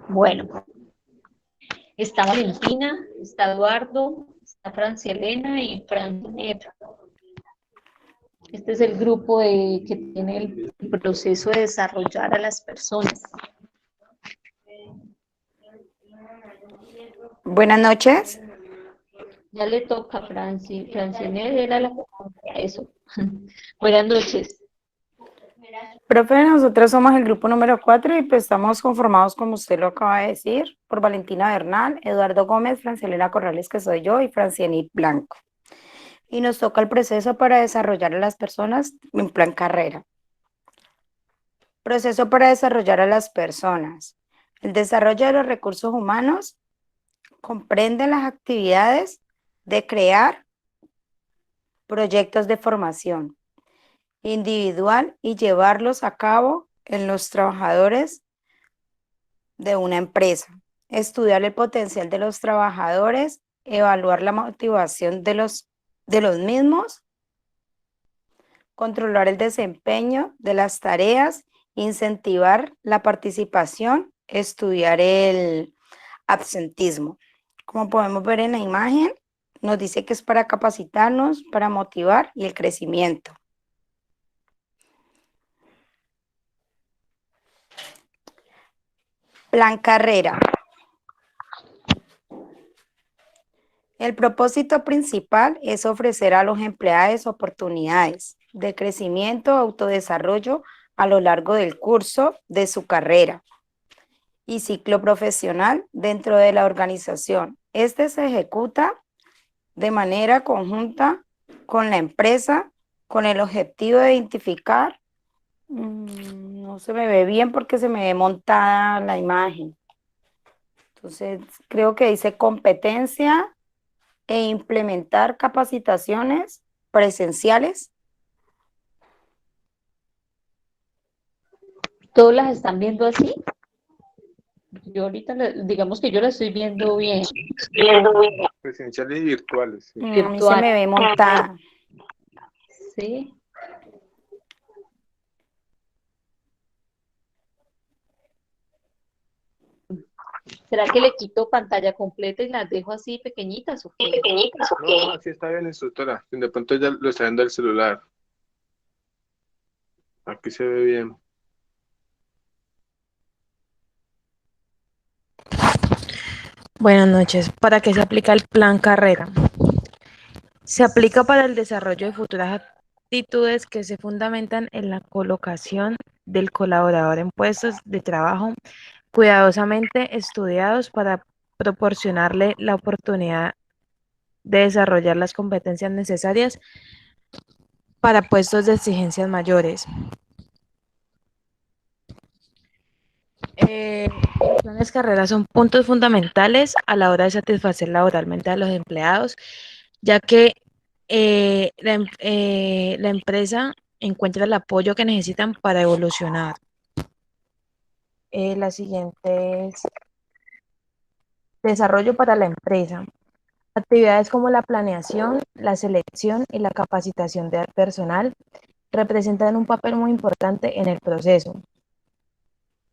Bueno, está Valentina, está Eduardo, está Francia Elena y Francine. Este es el grupo que tiene el proceso de desarrollar a las personas. Buenas noches. Ya le toca a Francine, era la que conocía eso. Buenas noches. Profe, nosotros somos el grupo número 4 y pues estamos conformados, como usted lo acaba de decir, por Valentina Bernal, Eduardo Gómez, Francelena Corrales, que soy yo, y Francienit Blanco. Y nos toca el proceso para desarrollar a las personas en plan carrera. Proceso para desarrollar a las personas. El desarrollo de los recursos humanos comprende las actividades de crear proyectos de formación individual y llevarlos a cabo en los trabajadores de una empresa. Estudiar el potencial de los trabajadores, evaluar la motivación de los mismos, controlar el desempeño de las tareas, incentivar la participación, estudiar el absentismo. Como podemos ver en la imagen, nos dice que es para capacitarnos, para motivar y el crecimiento. Plan carrera. El propósito principal es ofrecer a los empleados oportunidades de crecimiento, autodesarrollo a lo largo del curso de su carrera y ciclo profesional dentro de la organización. Este se ejecuta de manera conjunta con la empresa con el objetivo de identificar. No se me ve bien porque se me ve montada la imagen. Entonces, creo que dice competencia e implementar capacitaciones presenciales. ¿Todos las están viendo así? Yo ahorita, digamos que yo la estoy viendo bien. Presenciales y virtuales. Sí. A mí se me ve montada. Sí. ¿Será que le quito pantalla completa y las dejo así pequeñitas o qué? No, así está bien, instructora. De pronto ya lo está viendo el celular. Aquí se ve bien. Buenas noches. ¿Para qué se aplica el plan carrera? Se aplica para el desarrollo de futuras actitudes que se fundamentan en la colocación del colaborador en puestos de trabajo cuidadosamente estudiados para proporcionarle la oportunidad de desarrollar las competencias necesarias para puestos de exigencias mayores. Los planes de carrera son puntos fundamentales a la hora de satisfacer laboralmente a los empleados, ya que la empresa encuentra el apoyo que necesitan para evolucionar. La siguiente es desarrollo para la empresa. Actividades como la planeación, la selección y la capacitación del personal representan un papel muy importante en el proceso.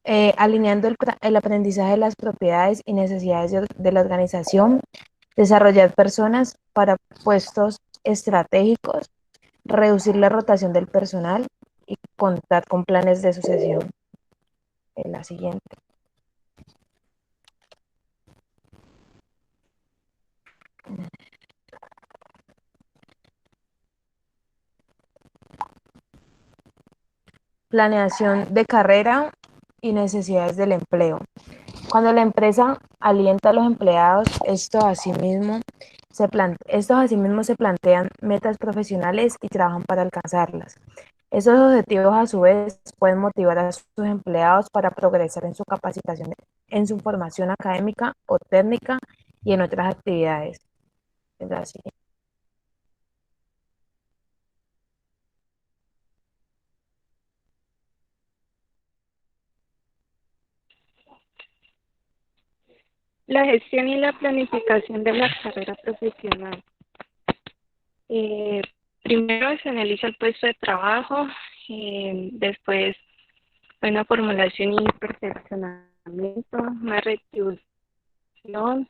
Alineando el aprendizaje de las propiedades y necesidades de la organización, desarrollar personas para puestos estratégicos, reducir la rotación del personal y contar con planes de sucesión. En la siguiente. Planeación de carrera y necesidades del empleo. Cuando la empresa alienta a los empleados, estos asimismo se plantean metas profesionales y trabajan para alcanzarlas. Esos objetivos a su vez pueden motivar a sus empleados para progresar en su capacitación en su formación académica o técnica y en otras actividades. Gracias. La gestión y la planificación de la carrera profesional. Primero se analiza el puesto de trabajo, después hay una formulación y perfeccionamiento, una retribución,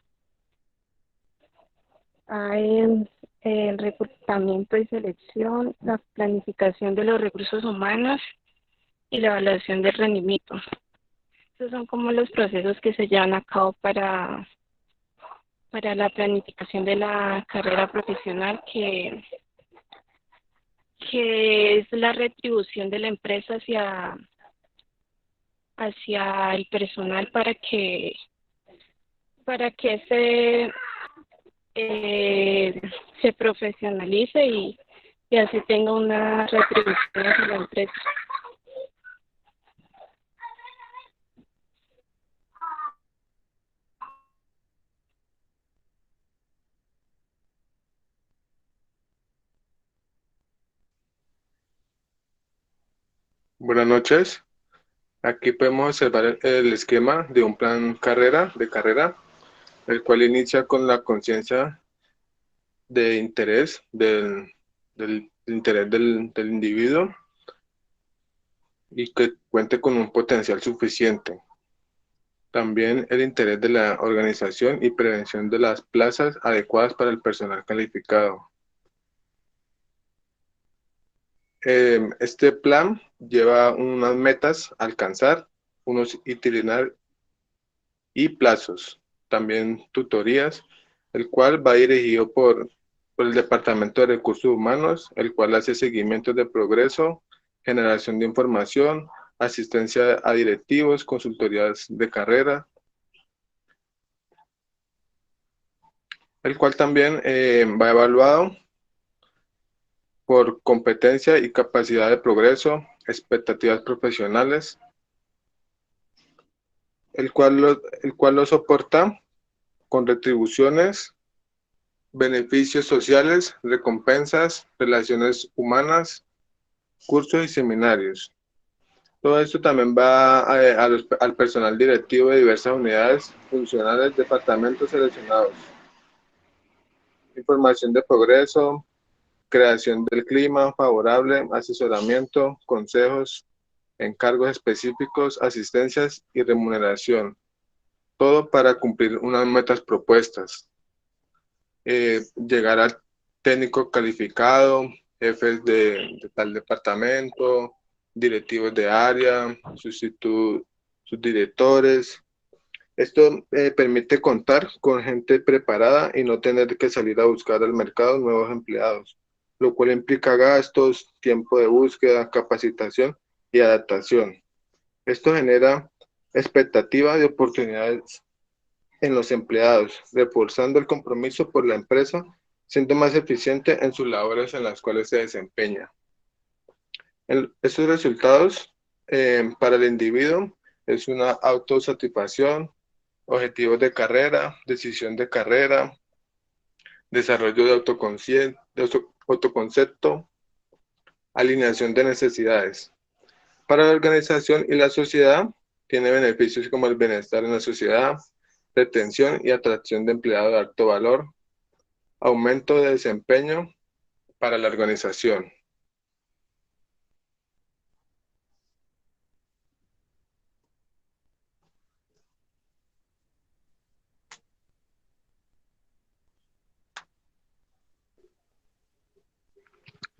hay el reclutamiento y selección, la planificación de los recursos humanos y la evaluación del rendimiento. Estos son como los procesos que se llevan a cabo para la planificación de la carrera profesional, que es la retribución de la empresa hacia el personal para que se profesionalice y así tenga una retribución hacia la empresa. Buenas noches. Aquí podemos observar el esquema de un plan de carrera, el cual inicia con la conciencia de interés del interés del individuo y que cuente con un potencial suficiente. También el interés de la organización y prevención de las plazas adecuadas para el personal calificado. Este plan lleva unas metas a alcanzar, unos itinerarios y plazos, también tutorías, el cual va dirigido por el Departamento de Recursos Humanos, el cual hace seguimiento de progreso, generación de información, asistencia a directivos, consultorías de carrera, el cual también va evaluado por competencia y capacidad de progreso, expectativas profesionales, el cual lo soporta con retribuciones, beneficios sociales, recompensas, relaciones humanas, cursos y seminarios. Todo esto también va al personal directivo de diversas unidades funcionales, departamentos seleccionados. Información de progreso, creación del clima favorable, asesoramiento, consejos, encargos específicos, asistencias y remuneración. Todo para cumplir unas metas propuestas. Llegar al técnico calificado, jefes de tal departamento, directivos de área, subdirectores. Esto permite contar con gente preparada y no tener que salir a buscar al mercado nuevos empleados, lo cual implica gastos, tiempo de búsqueda, capacitación y adaptación. Esto genera expectativa de oportunidades en los empleados, reforzando el compromiso por la empresa, siendo más eficiente en sus labores en las cuales se desempeña. Estos resultados para el individuo es una autosatisfacción, objetivos de carrera, decisión de carrera, desarrollo de autoconcepto, alineación de necesidades. Para la organización y la sociedad, tiene beneficios como el bienestar en la sociedad, retención y atracción de empleados de alto valor, aumento de desempeño para la organización.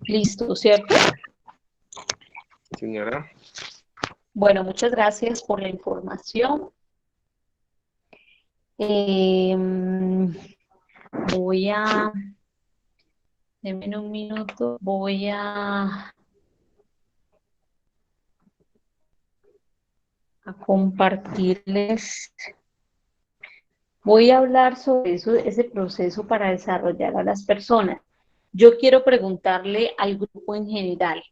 Listo, ¿cierto? Señora. Bueno, muchas gracias por la información. Denme un minuto, voy a compartirles. Voy a hablar sobre ese proceso para desarrollar a las personas. Yo quiero preguntarle al grupo en general.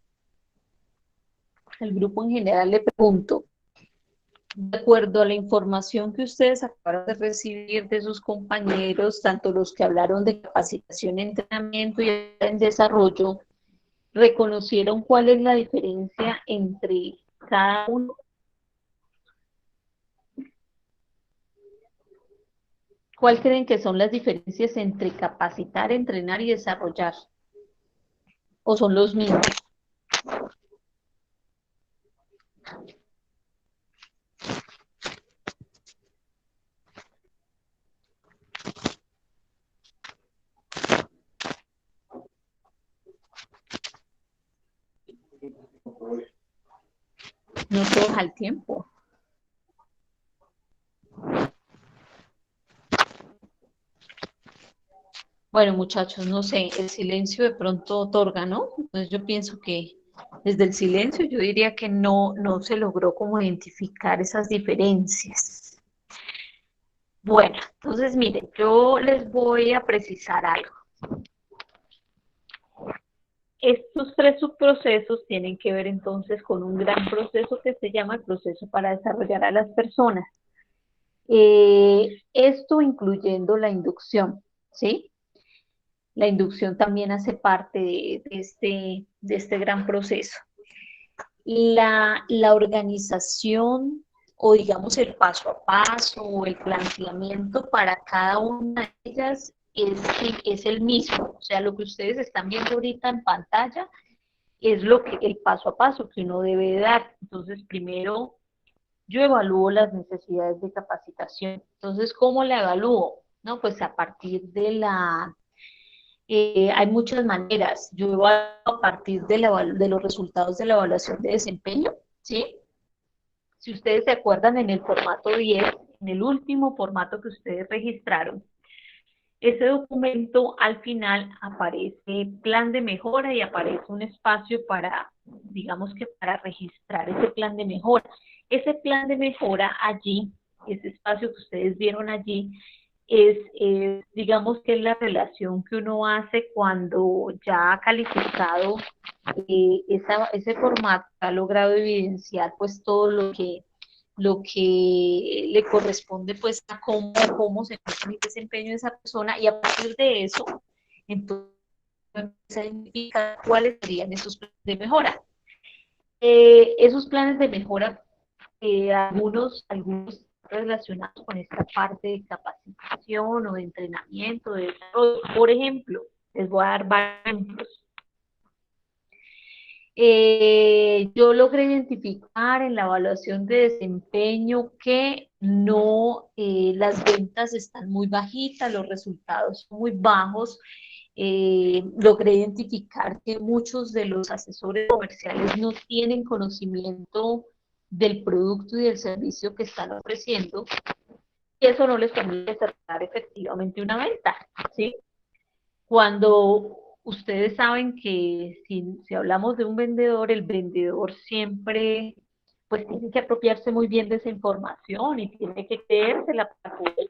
Al grupo en general le pregunto, de acuerdo a la información que ustedes acaban de recibir de sus compañeros, tanto los que hablaron de capacitación, entrenamiento y en desarrollo, reconocieron cuál es la diferencia entre cada uno. ¿Cuál creen que son las diferencias entre capacitar, entrenar y desarrollar? ¿O son los mismos? No todos al tiempo. Bueno, muchachos, no sé, el silencio de pronto otorga, ¿no? Entonces yo pienso que desde el silencio yo diría que no se logró como identificar esas diferencias. Bueno, entonces miren, yo les voy a precisar algo. Estos tres subprocesos tienen que ver entonces con un gran proceso que se llama el proceso para desarrollar a las personas. Esto incluyendo la inducción, ¿sí? La inducción también hace parte de este gran proceso. La organización o digamos el paso a paso o el planteamiento para cada una de ellas es el mismo. O sea, lo que ustedes están viendo ahorita en pantalla es el paso a paso que uno debe dar. Entonces, primero yo evalúo las necesidades de capacitación. Entonces, ¿cómo la evalúo? No, pues a partir de hay muchas maneras. Yo evalúo a partir de los resultados de la evaluación de desempeño, ¿sí? Si ustedes se acuerdan en el formato 10, en el último formato que ustedes registraron, ese documento al final aparece plan de mejora y aparece un espacio para, digamos que para registrar ese plan de mejora. Ese plan de mejora allí, ese espacio que ustedes vieron allí, digamos que es la relación que uno hace cuando ya ha calificado ese formato, ha logrado evidenciar pues todo lo que le corresponde pues a cómo se encuentra el desempeño de esa persona, y a partir de eso, entonces se identifica cuáles serían esos planes de mejora. Esos planes de mejora, algunos relacionados con esta parte de capacitación o de entrenamiento, de desarrollo. Por ejemplo, les voy a dar varios ejemplos. Yo logré identificar en la evaluación de desempeño que las ventas están muy bajitas, los resultados son muy bajos. Logré identificar que muchos de los asesores comerciales no tienen conocimiento del producto y del servicio que están ofreciendo, y eso no les permite cerrar efectivamente una venta, ¿sí? Cuando ustedes saben que si hablamos de un vendedor, el vendedor siempre pues tiene que apropiarse muy bien de esa información y tiene que creérsela para poder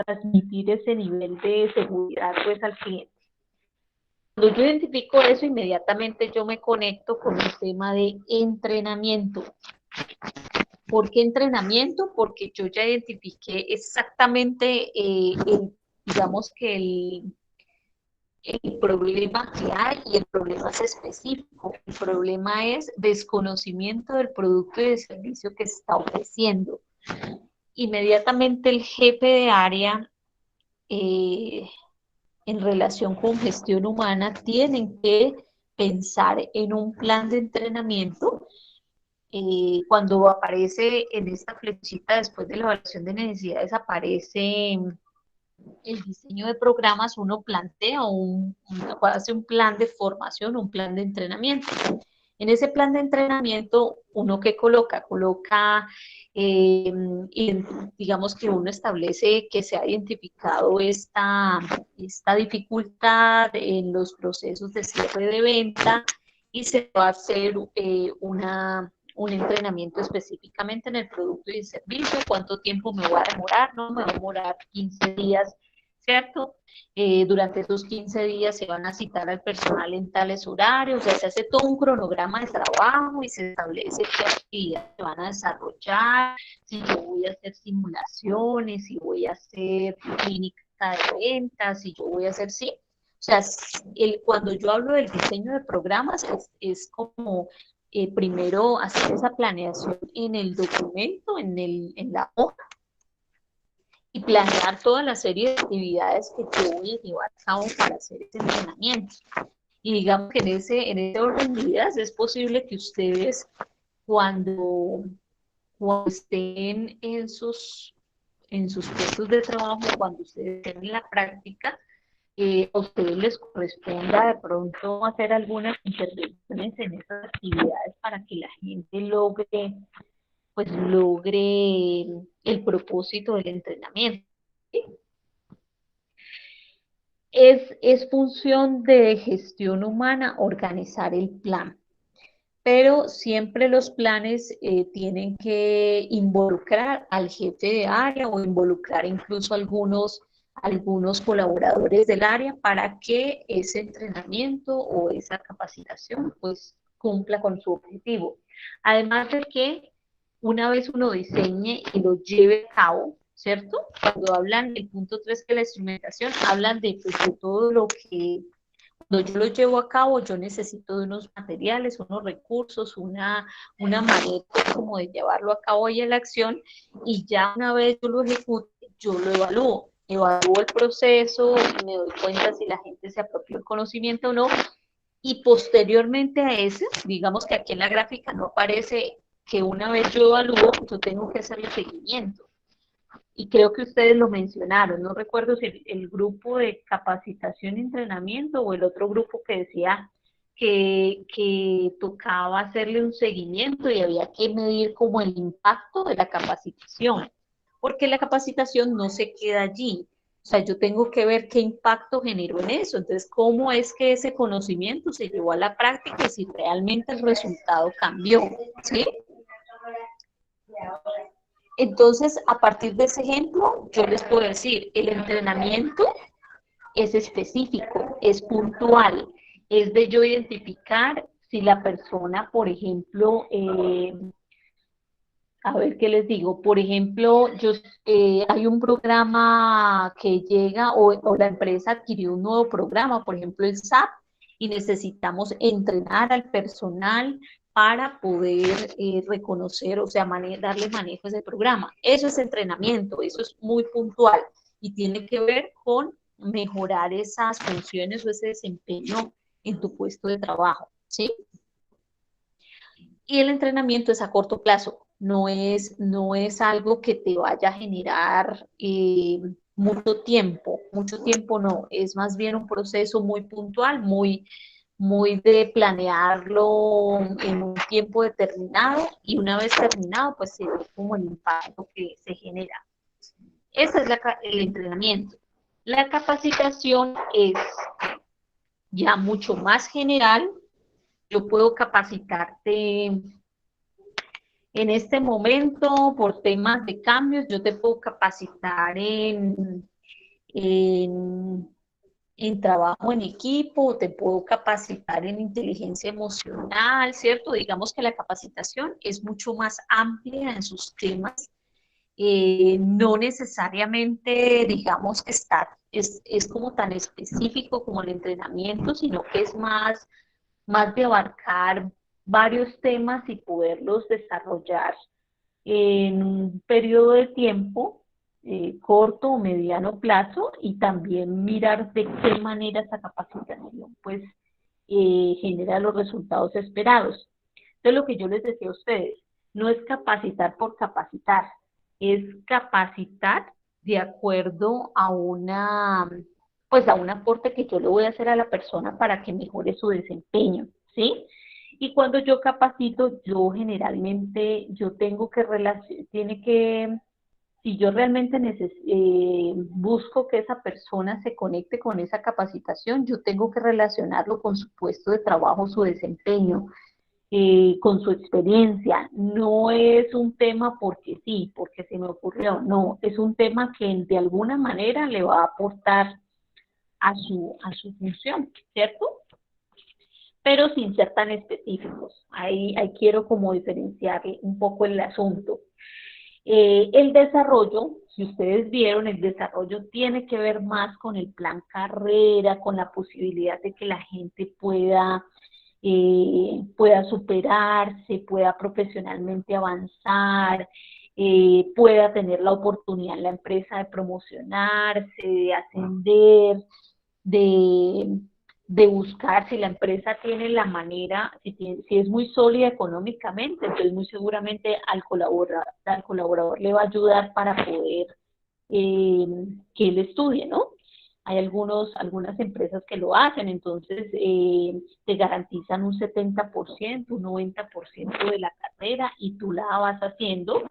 transmitir ese nivel de seguridad pues al cliente. Cuando yo identifico eso, inmediatamente yo me conecto con el tema de entrenamiento. ¿Por qué entrenamiento? Porque yo ya identifiqué exactamente, digamos que el problema que hay, y el problema es específico. El problema es desconocimiento del producto y del servicio que se está ofreciendo. Inmediatamente el jefe de área, en relación con gestión humana, tienen que pensar en un plan de entrenamiento. Cuando aparece en esta flechita después de la evaluación de necesidades, aparece el diseño de programas, uno plantea hace un plan de formación, un plan de entrenamiento. En ese plan de entrenamiento, ¿uno qué coloca? Digamos que uno establece que se ha identificado esta dificultad en los procesos de cierre de venta, y se va a hacer un entrenamiento específicamente en el producto y el servicio. ¿Cuánto tiempo me voy a demorar? No me voy a demorar 15 días ¿cierto? Durante esos 15 días se van a citar al personal en tales horarios, o sea, se hace todo un cronograma de trabajo y se establece qué actividades se van a desarrollar, si yo voy a hacer simulaciones, si voy a hacer clínica de ventas, si yo voy a hacer, sí. O sea, cuando yo hablo del diseño de programas, es como primero hacer esa planeación en el documento, en la hoja, y planear toda la serie de actividades que yo voy a llevar a cabo para hacer ese entrenamiento. Y digamos que en ese orden de ideas es posible que ustedes cuando estén en sus puestos de trabajo, cuando ustedes estén en la práctica, a ustedes les corresponda de pronto hacer algunas intervenciones en esas actividades para que la gente logre el propósito del entrenamiento. ¿Sí? Es función de gestión humana organizar el plan, pero siempre los planes tienen que involucrar al jefe de área o involucrar incluso algunos colaboradores del área para que ese entrenamiento o esa capacitación pues cumpla con su objetivo. Además de que una vez uno diseñe y lo lleve a cabo, ¿cierto? Cuando hablan del punto 3 de la instrumentación, hablan de, pues, de todo lo que cuando yo lo llevo a cabo, yo necesito de unos materiales, unos recursos, una manera como de llevarlo a cabo y en la acción, y ya una vez yo lo ejecute, yo lo evalúo el proceso y me doy cuenta si la gente se apropió el conocimiento o no, y posteriormente a eso, digamos que aquí en la gráfica no aparece que una vez yo evalúo, yo tengo que hacerle seguimiento. Y creo que ustedes lo mencionaron, no recuerdo si el grupo de capacitación y entrenamiento o el otro grupo que decía que tocaba hacerle un seguimiento y había que medir como el impacto de la capacitación, porque la capacitación no se queda allí. O sea, yo tengo que ver qué impacto generó en eso. Entonces, cómo es que ese conocimiento se llevó a la práctica y si realmente el resultado cambió, ¿sí? Entonces, a partir de ese ejemplo, yo les puedo decir, el entrenamiento es específico, es puntual, es de yo identificar si la persona, por ejemplo, a ver qué les digo, por ejemplo, hay un programa que llega o la empresa adquirió un nuevo programa, por ejemplo el SAP, y necesitamos entrenar al personal para poder reconocer, o sea, darle manejo a ese programa. Eso es entrenamiento, eso es muy puntual y tiene que ver con mejorar esas funciones o ese desempeño en tu puesto de trabajo, ¿sí? Y el entrenamiento es a corto plazo, no es algo que te vaya a generar mucho tiempo no, es más bien un proceso muy puntual, muy de planearlo en un tiempo determinado y una vez terminado, pues se ve como el impacto que se genera. Ese es el entrenamiento. La capacitación es ya mucho más general. Yo puedo capacitarte en este momento por temas de cambios, yo te puedo capacitar en trabajo en equipo, te puedo capacitar en inteligencia emocional, ¿cierto? Digamos que la capacitación es mucho más amplia en sus temas, no necesariamente, digamos que es como tan específico como el entrenamiento, sino que es más de abarcar varios temas y poderlos desarrollar en un periodo de tiempo corto o mediano plazo y también mirar de qué manera esa capacitación pues genera los resultados esperados. Entonces lo que yo les decía a ustedes, no es capacitar por capacitar, es capacitar de acuerdo a un aporte que yo le voy a hacer a la persona para que mejore su desempeño, ¿sí? Y cuando yo capacito, yo generalmente, si yo realmente busco que esa persona se conecte con esa capacitación, yo tengo que relacionarlo con su puesto de trabajo, su desempeño. con su experiencia. No es un tema porque sí, porque se me ocurrió, no, es un tema que de alguna manera le va a aportar a su función, ¿cierto? Pero sin ser tan específicos. Ahí quiero como diferenciar un poco el asunto. El desarrollo, si ustedes vieron, el desarrollo tiene que ver más con el plan carrera, con la posibilidad de que la gente pueda superarse, pueda profesionalmente avanzar, pueda tener la oportunidad en la empresa de promocionarse, de ascender, de, de buscar, si la empresa tiene la manera, si es muy sólida económicamente, entonces muy seguramente al colaborador le va a ayudar para poder que él estudie, ¿no? Hay algunas empresas que lo hacen, entonces te garantizan un 70%, un 90% de la carrera y tú la vas haciendo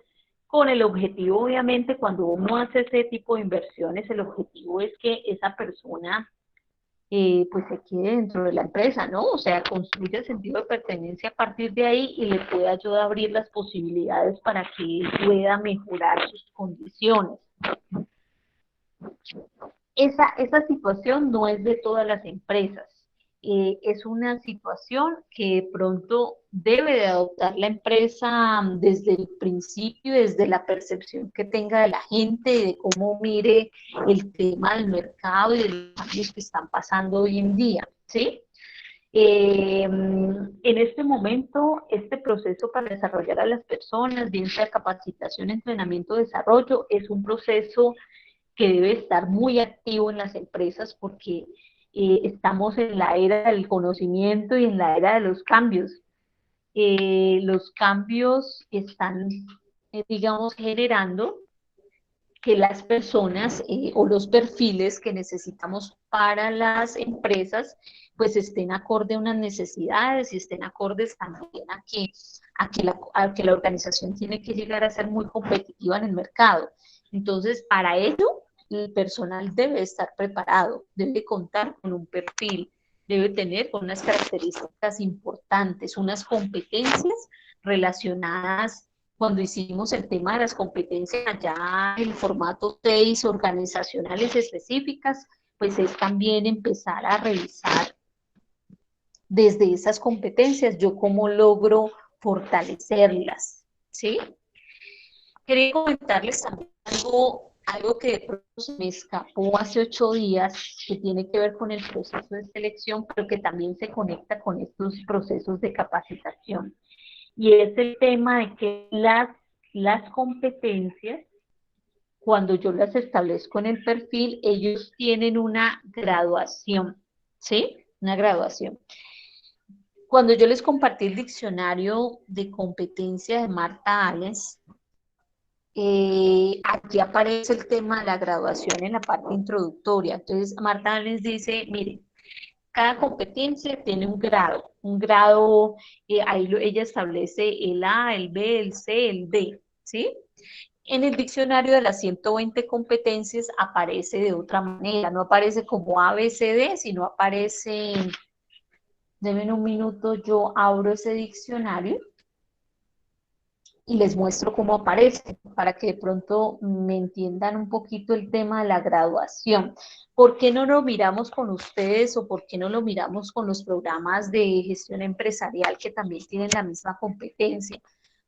con el objetivo, obviamente, cuando uno hace ese tipo de inversiones, el objetivo es que esa persona pues se quede dentro de la empresa, ¿no? O sea, construye el sentido de pertenencia a partir de ahí y le puede ayudar a abrir las posibilidades para que pueda mejorar sus condiciones. Esa situación no es de todas las empresas. Es una situación que de pronto debe de adoptar la empresa desde el principio, desde la percepción que tenga de la gente, de cómo mire el tema del mercado y de los cambios que están pasando hoy en día, ¿sí? En este momento, este proceso para desarrollar a las personas, bien sea capacitación, entrenamiento, desarrollo, es un proceso que debe estar muy activo en las empresas porque estamos en la era del conocimiento y en la era de los cambios. Los cambios están, digamos, generando que las personas o los perfiles que necesitamos para las empresas pues estén acorde a unas necesidades y estén acordes también a que la organización tiene que llegar a ser muy competitiva en el mercado. Entonces, para ello, el personal debe estar preparado, debe contar con un perfil, debe tener unas características importantes, unas competencias relacionadas. Cuando hicimos el tema de las competencias allá en formato 6, organizacionales específicas, pues es también empezar a revisar desde esas competencias yo cómo logro fortalecerlas, ¿sí? Quería comentarles también algo que de pronto se me escapó hace 8 días, que tiene que ver con el proceso de selección, pero que también se conecta con estos procesos de capacitación. Y es el tema de que las competencias, cuando yo las establezco en el perfil, ellos tienen una graduación, ¿sí? Una graduación. Cuando yo les compartí el diccionario de competencia de Marta Allens, aquí aparece el tema de la graduación en la parte introductoria. Entonces, Marta Allens dice, mire, cada competencia tiene un grado, ahí ella establece el A, el B, el C, el D, ¿sí? En el diccionario de las 120 competencias aparece de otra manera, no aparece como A, B, C, D, sino aparece, denme un minuto, yo abro ese diccionario y les muestro cómo aparece, para que de pronto me entiendan un poquito el tema de la graduación. ¿Por qué no lo miramos con ustedes o por qué no lo miramos con los programas de gestión empresarial que también tienen la misma competencia?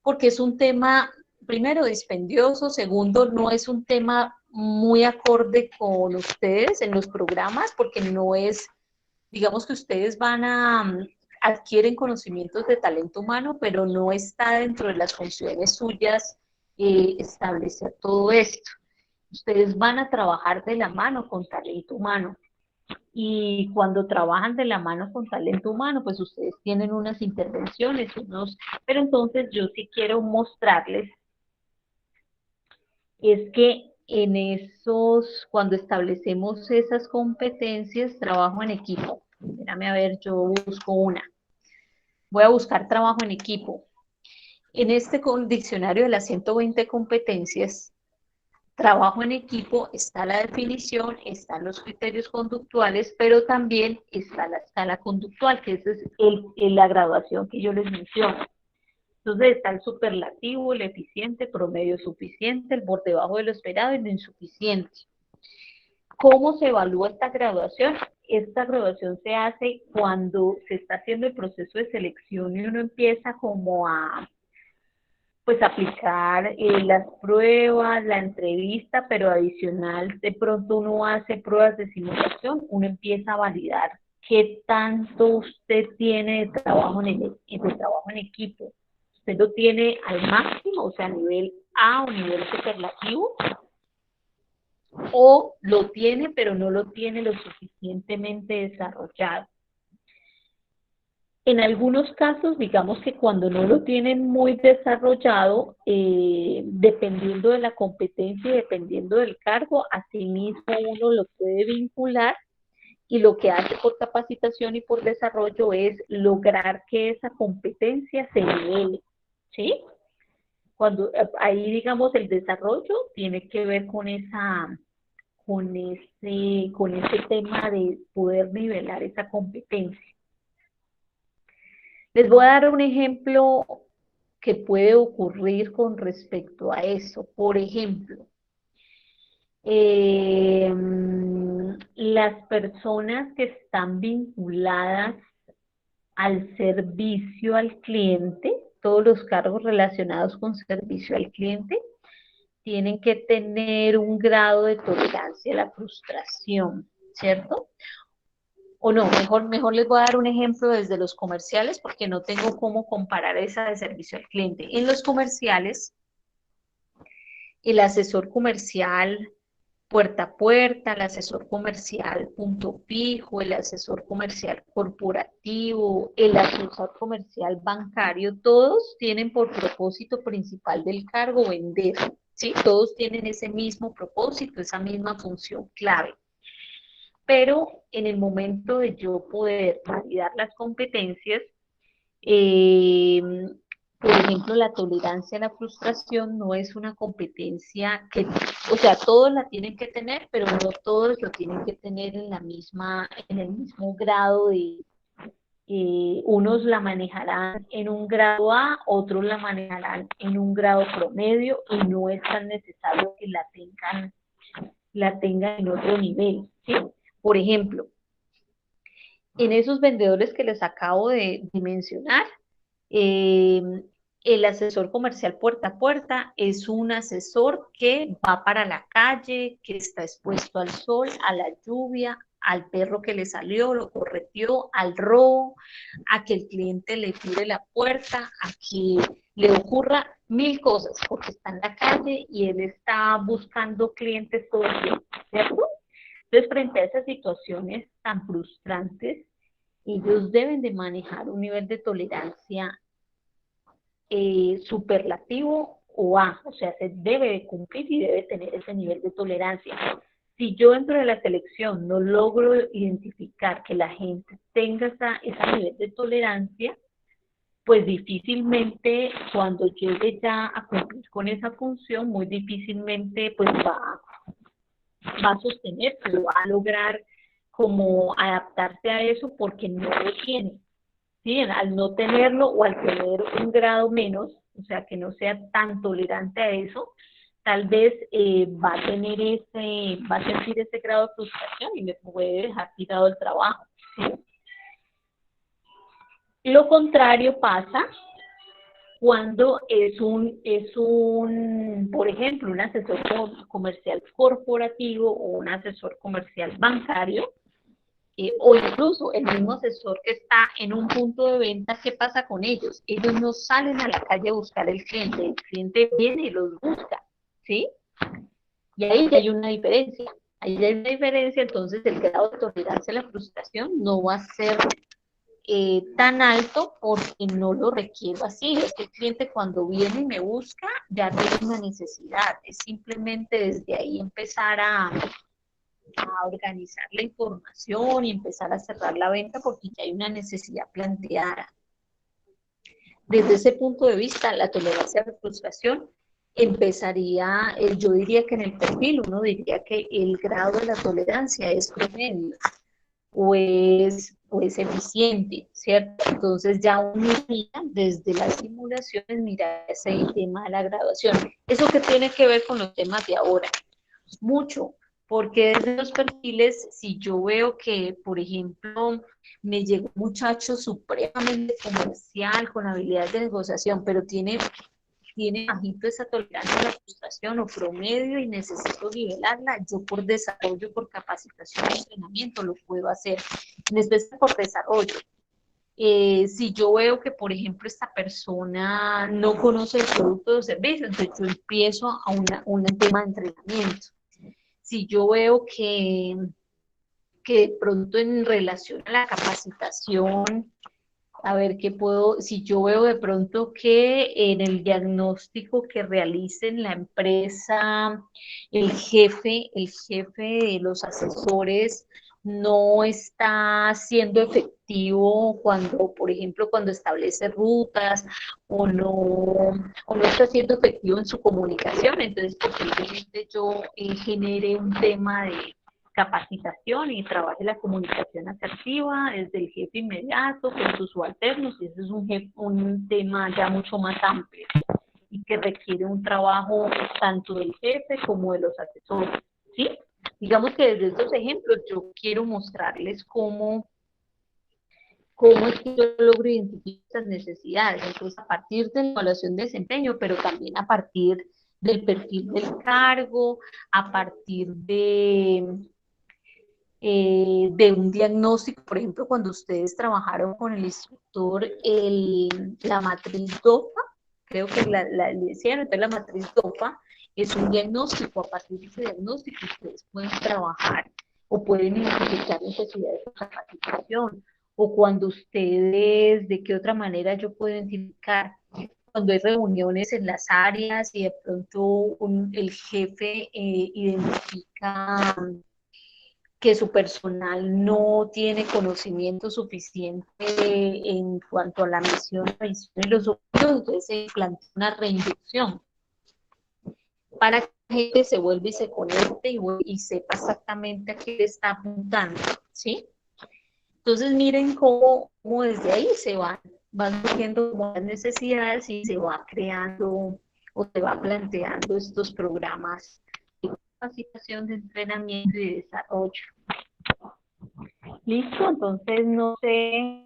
Porque es un tema, primero, dispendioso, segundo, no es un tema muy acorde con ustedes en los programas, porque no es, digamos que ustedes adquieren conocimientos de talento humano, pero no está dentro de las funciones suyas establecer todo esto. Ustedes van a trabajar de la mano con talento humano. Y cuando trabajan de la mano con talento humano, pues ustedes tienen unas intervenciones, pero entonces yo sí quiero mostrarles es que cuando establecemos esas competencias, trabajo en equipo. Espérame a ver, yo busco una. Voy a buscar trabajo en equipo. En este diccionario de las 120 competencias, trabajo en equipo está la definición, están los criterios conductuales, pero también está la escala conductual, que esa es la graduación que yo les menciono. Entonces está el superlativo, el eficiente, promedio suficiente, el por debajo de lo esperado y lo insuficiente. ¿Cómo se evalúa esta graduación? Esta graduación se hace cuando se está haciendo el proceso de selección y uno empieza como a pues aplicar las pruebas, la entrevista, pero adicional, de pronto uno hace pruebas de simulación, uno empieza a validar qué tanto usted tiene de trabajo en equipo. Usted lo tiene al máximo, o sea, a nivel A o nivel superlativo, o lo tiene, pero no lo tiene lo suficientemente desarrollado. En algunos casos, digamos que cuando no lo tienen muy desarrollado, dependiendo de la competencia y dependiendo del cargo, asimismo uno lo puede vincular y lo que hace por capacitación y por desarrollo es lograr que esa competencia se nivele, ¿sí? Cuando ahí, digamos, el desarrollo tiene que ver con ese tema de poder nivelar esa competencia. Les voy a dar un ejemplo que puede ocurrir con respecto a eso. Por ejemplo, las personas que están vinculadas al servicio al cliente, todos los cargos relacionados con servicio al cliente, tienen que tener un grado de tolerancia a la frustración, ¿cierto? O no, mejor les voy a dar un ejemplo desde los comerciales porque no tengo cómo comparar esa de servicio al cliente. En los comerciales, el asesor comercial puerta a puerta, el asesor comercial punto fijo, el asesor comercial corporativo, el asesor comercial bancario, todos tienen por propósito principal del cargo vender, ¿sí? Todos tienen ese mismo propósito, esa misma función clave. Pero en el momento de yo poder validar las competencias, por ejemplo, la tolerancia a la frustración no es una competencia que, o sea, todos la tienen que tener, pero no todos lo tienen que tener en el mismo grado de, unos la manejarán en un grado A, otros la manejarán en un grado promedio y no es tan necesario que la tengan en otro nivel, ¿sí? Por ejemplo, en esos vendedores que les acabo de mencionar, el asesor comercial puerta a puerta es un asesor que va para la calle, que está expuesto al sol, a la lluvia, al perro que le salió, lo correteó, al robo, a que el cliente le tire la puerta, a que le ocurra 1000 cosas, porque está en la calle y él está buscando clientes todo el tiempo, ¿cierto? Entonces, frente a esas situaciones tan frustrantes, ellos deben de manejar un nivel de tolerancia superlativo o A, o sea, se debe de cumplir y debe tener ese nivel de tolerancia. Si yo dentro de la selección no logro identificar que la gente tenga ese nivel de tolerancia, pues difícilmente cuando llegue ya a cumplir con esa función, muy difícilmente pues va a sostenerse, va a lograr como adaptarse a eso porque no lo tiene. ¿Sí? Al no tenerlo o al tener un grado menos, o sea, que no sea tan tolerante a eso, tal vez va a sentir ese grado de frustración y me puede dejar tirado el trabajo, ¿sí? Lo contrario pasa cuando por ejemplo, un asesor comercial corporativo o un asesor comercial bancario, o incluso el mismo asesor que está en un punto de venta. ¿Qué pasa con ellos? Ellos no salen a la calle a buscar el cliente viene y los busca, ¿sí? Y ahí ya hay una diferencia. Entonces el grado de tolerancia a la frustración no va a ser tan alto porque no lo requiero así. Es que el cliente cuando viene y me busca ya tiene una necesidad. Es simplemente desde ahí empezar a organizar la información y empezar a cerrar la venta porque ya hay una necesidad planteada. Desde ese punto de vista, la tolerancia a la frustración empezaría, yo diría que en el perfil uno diría que el grado de la tolerancia es promedio o es eficiente, ¿cierto? Entonces ya uno mira desde las simulaciones, mira ese tema de la graduación. ¿Eso qué tiene que ver con los temas de ahora? Mucho, porque desde los perfiles, si yo veo que, por ejemplo, me llegó un muchacho supremamente comercial, con habilidades de negociación, pero tiene bajito esa tolerancia a la frustración o promedio y necesito nivelarla, yo por desarrollo, por capacitación y entrenamiento lo puedo hacer, en especial por desarrollo. Si yo veo que, por ejemplo, esta persona no conoce el producto o servicio, entonces yo empiezo a un tema de entrenamiento. Si yo veo que de pronto en relación a la capacitación, a ver qué puedo, si yo veo de pronto que en el diagnóstico que realice en la empresa el jefe de los asesores no está siendo efectivo cuando, por ejemplo, cuando establece rutas o no está siendo efectivo en su comunicación, entonces posiblemente yo genere un tema de capacitación y trabaje la comunicación asertiva desde el jefe inmediato con sus subalternos, y ese es un tema ya mucho más amplio y que requiere un trabajo tanto del jefe como de los asesores, ¿sí? Digamos que desde estos ejemplos yo quiero mostrarles cómo es que yo logro identificar estas necesidades. Entonces, a partir de la evaluación de desempeño, pero también a partir del perfil del cargo, a partir de un diagnóstico, por ejemplo, cuando ustedes trabajaron con el instructor la matriz DOPA, creo que le decían, entonces la matriz DOPA es un diagnóstico, a partir de ese diagnóstico ustedes pueden trabajar o pueden identificar necesidades de capacitación, o cuando ustedes, de qué otra manera yo puedo identificar cuando hay reuniones en las áreas y de pronto el jefe identifica que su personal no tiene conocimiento suficiente en cuanto a la misión, la visión y los objetivos, entonces se plantea una reinducción para que la gente se vuelva y se conecte y sepa exactamente a qué le está apuntando, ¿sí? Entonces miren cómo desde ahí van surgiendo las necesidades y se va creando o se va planteando estos programas de capacitación, de entrenamiento y de desarrollo. Listo, entonces no sé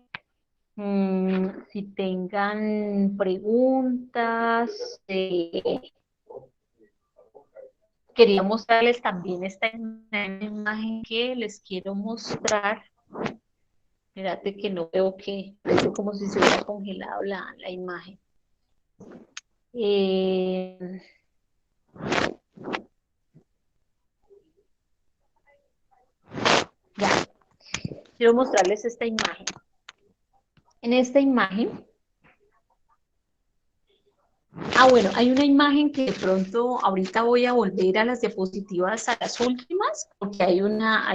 si tengan preguntas. Quería mostrarles también esta imagen que les quiero mostrar. Espérate que no veo, que parece como si se hubiera congelado la imagen. Ya, quiero mostrarles esta imagen. En esta imagen, bueno, hay una imagen que de pronto ahorita voy a volver a las diapositivas, a las últimas, porque hay una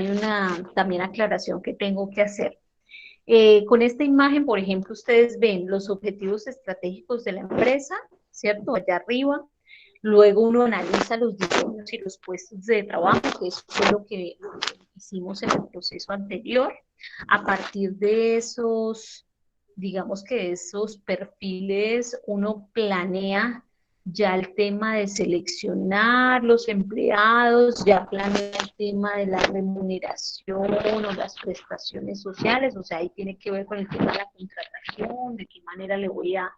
también aclaración que tengo que hacer. Con esta imagen, por ejemplo, ustedes ven los objetivos estratégicos de la empresa, ¿cierto? Allá arriba. Luego uno analiza los diseños y los puestos de trabajo, que eso fue lo que hicimos en el proceso anterior. A partir de esos, digamos que esos perfiles, uno planea ya el tema de seleccionar los empleados, ya planea el tema de la remuneración o las prestaciones sociales, o sea, ahí tiene que ver con el tema de la contratación, de qué manera le voy a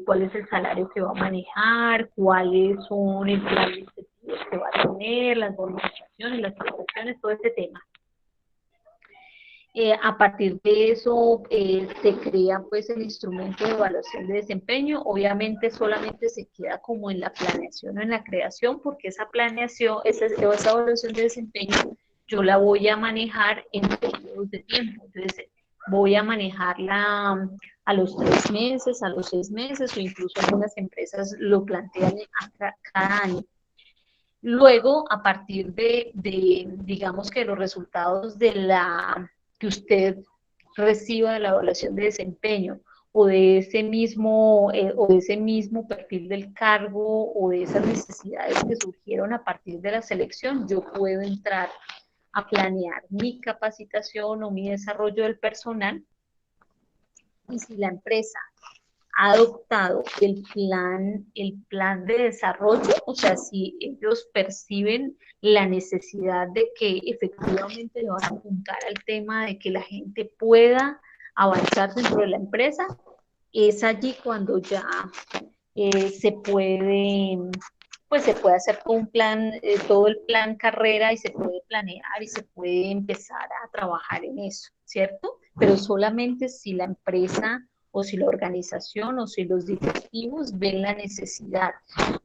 cuál es el salario que va a manejar, cuáles son el plan de incentivos que va a tener, las bonificaciones, las prestaciones, todo ese tema. A partir de eso se crea pues el instrumento de evaluación de desempeño. Obviamente solamente se queda como en la planeación o en la creación, porque esa planeación, esa evaluación de desempeño, yo la voy a manejar en periodos de tiempo. Entonces voy a manejarla a los 3 meses, a los 6 meses, o incluso algunas empresas lo plantean cada año. Luego, a partir de digamos que los resultados de que usted reciba de la evaluación de desempeño, o de ese mismo, perfil del cargo o de esas necesidades que surgieron a partir de la selección, yo puedo entrar a planear mi capacitación o mi desarrollo del personal. Y si la empresa ha adoptado el plan de desarrollo, o sea, si ellos perciben la necesidad de que efectivamente le van a apuntar al tema de que la gente pueda avanzar dentro de la empresa, es allí cuando ya se puede hacer todo un plan, todo el plan carrera, y se puede planear y se puede empezar a trabajar en eso, ¿cierto? Pero solamente si la empresa o si la organización o si los directivos ven la necesidad,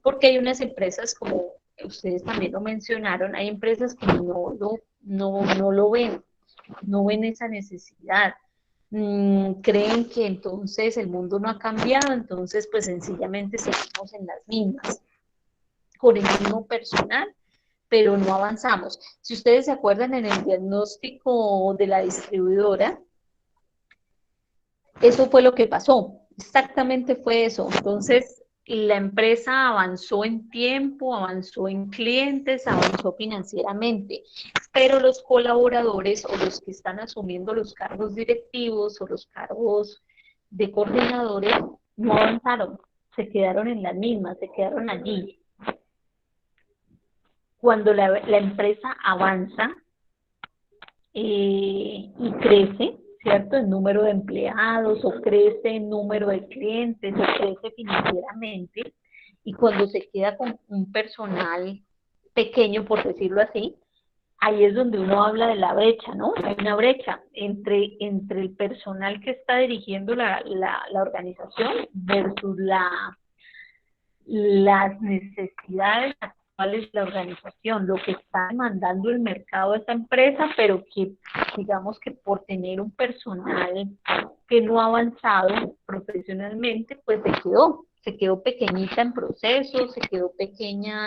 porque hay unas empresas, como ustedes también lo mencionaron, hay empresas que no lo ven, no ven esa necesidad. Creen que entonces el mundo no ha cambiado, entonces pues sencillamente seguimos en las mismas, con el mismo personal, pero no avanzamos. Si ustedes se acuerdan, en el diagnóstico de la distribuidora, eso fue lo que pasó, exactamente fue eso. Entonces, la empresa avanzó en tiempo, avanzó en clientes, avanzó financieramente, pero los colaboradores o los que están asumiendo los cargos directivos o los cargos de coordinadores no avanzaron, se quedaron en las mismas, se quedaron allí. Cuando la empresa avanza y crece, ¿cierto?, el número de empleados, o crece el número de clientes, o crece financieramente, y cuando se queda con un personal pequeño, por decirlo así, ahí es donde uno habla de la brecha, ¿no? Hay una brecha entre el personal que está dirigiendo la organización versus las necesidades actuales de la organización, lo que está demandando el mercado de esta empresa, pero que digamos que por tener un personal que no ha avanzado profesionalmente, pues se quedó pequeñita en procesos, se quedó pequeña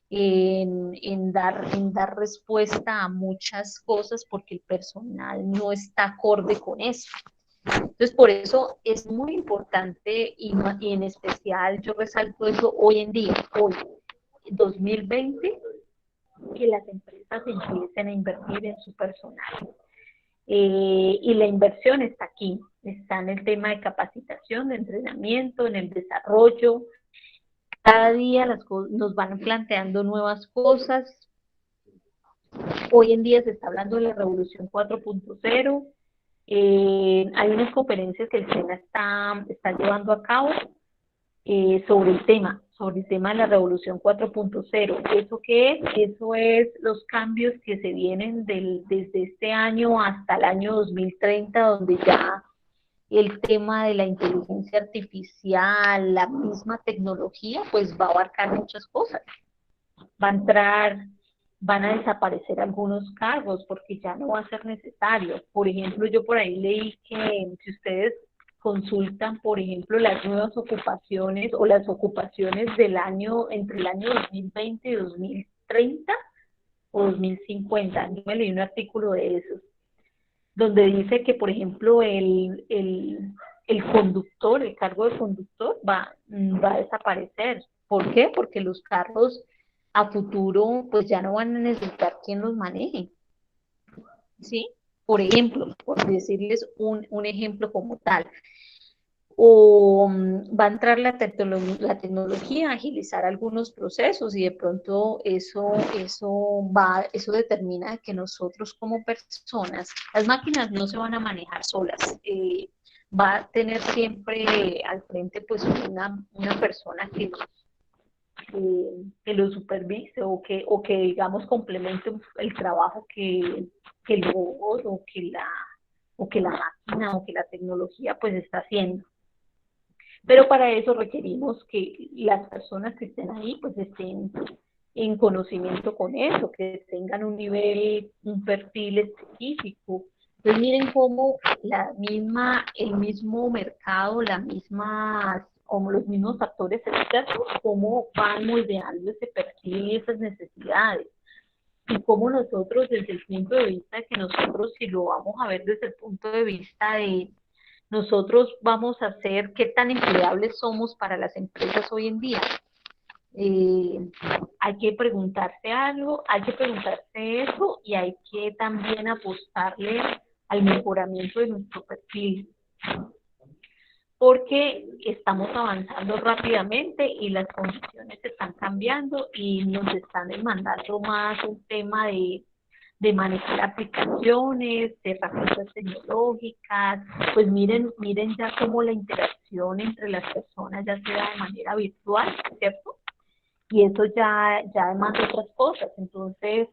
en dar respuesta a muchas cosas, porque el personal no está acorde con eso. Entonces, por eso es muy importante, y en especial yo resalto eso hoy en día, hoy, 2020, que las empresas empiecen a invertir en su personal. Y la inversión está aquí, está en el tema de capacitación, de entrenamiento, en el desarrollo. Cada día nos van planteando nuevas cosas. Hoy en día se está hablando de la revolución 4.0. Hay unas conferencias que el SENA está llevando a cabo sobre el tema de la revolución 4.0. ¿Eso qué es? Eso es los cambios que se vienen desde este año hasta el año 2030, donde ya el tema de la inteligencia artificial, la misma tecnología, pues va a abarcar muchas cosas. Van a desaparecer algunos cargos porque ya no va a ser necesario. Por ejemplo, yo por ahí leí que si ustedes consultan, por ejemplo, las nuevas ocupaciones o las ocupaciones entre el año 2020 y 2030 o 2050, yo me leí un artículo de esos, donde dice que, por ejemplo, el conductor, el cargo de conductor va a desaparecer. ¿Por qué? Porque los carros a futuro pues ya no van a necesitar quien los maneje, ¿sí? Por ejemplo, por decirles un ejemplo como tal. O va a entrar la tecnología a agilizar algunos procesos, y de pronto eso determina que nosotros como personas, las máquinas no se van a manejar solas, va a tener siempre al frente pues una persona que lo supervise, o que digamos complemente el trabajo que el robot o que la máquina o que la tecnología pues está haciendo. Pero para eso requerimos que las personas que estén ahí pues estén en conocimiento con eso, que tengan un perfil específico. Entonces miren cómo el mismo mercado, los mismos actores externos, cómo van moldeando ese perfil y esas necesidades. Y cómo nosotros, desde el punto de vista de que nosotros, si lo vamos a ver desde el punto de vista nosotros vamos a hacer, qué tan empleables somos para las empresas hoy en día. Hay que preguntarse algo, hay que preguntarse eso y hay que también apostarle al mejoramiento de nuestro perfil, porque estamos avanzando rápidamente y las condiciones están cambiando y nos están demandando más un tema de manejar aplicaciones, de herramientas tecnológicas. Pues miren ya cómo la interacción entre las personas ya se da de manera virtual, ¿cierto? Y eso ya demanda otras cosas. Entonces,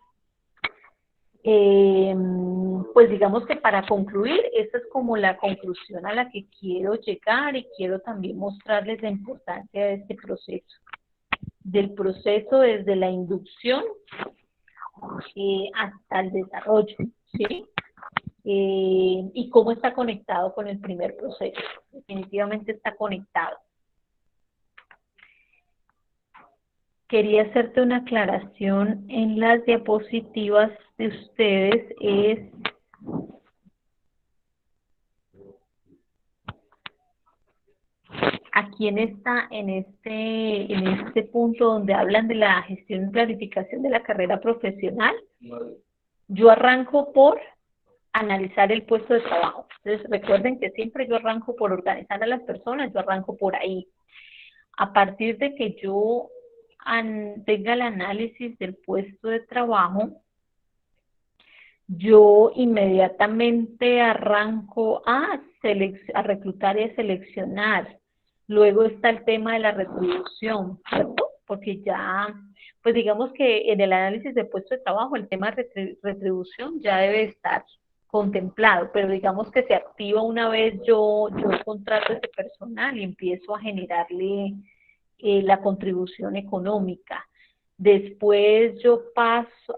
pues digamos que para concluir, esta es como la conclusión a la que quiero llegar y quiero también mostrarles la importancia de este proceso. Del proceso desde la inducción hasta el desarrollo, ¿sí? Y cómo está conectado con el primer proceso. Definitivamente está conectado. Quería hacerte una aclaración en las diapositivas de ustedes. Aquí en este punto donde hablan de la gestión y planificación de la carrera profesional, yo arranco por analizar el puesto de trabajo. Entonces recuerden que siempre yo arranco por organizar a las personas, yo arranco por ahí. A partir de que yo tenga el análisis del puesto de trabajo, yo inmediatamente arranco a reclutar y a seleccionar. Luego está el tema de la retribución, ¿cierto? Porque ya, pues digamos que en el análisis del puesto de trabajo el tema de retribución ya debe estar contemplado, pero digamos que se activa una vez yo contrato ese personal y empiezo a generarle la contribución económica. Después yo paso,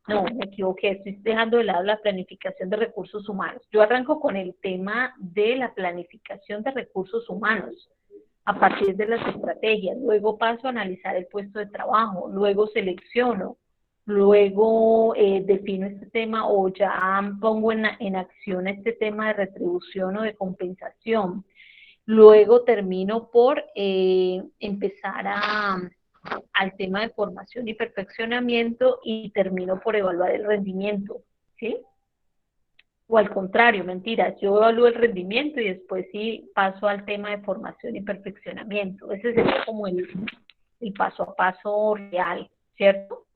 no, me equivoqué, estoy dejando de lado la planificación de recursos humanos. Yo arranco con el tema de la planificación de recursos humanos a partir de las estrategias, luego paso a analizar el puesto de trabajo, luego selecciono, luego defino este tema o ya pongo en acción este tema de retribución o de compensación. Luego termino por empezar al tema de formación y perfeccionamiento y termino por evaluar el rendimiento, ¿sí? O al contrario, mentiras, yo evalúo el rendimiento y después sí paso al tema de formación y perfeccionamiento. Ese sería como el paso a paso real, ¿cierto?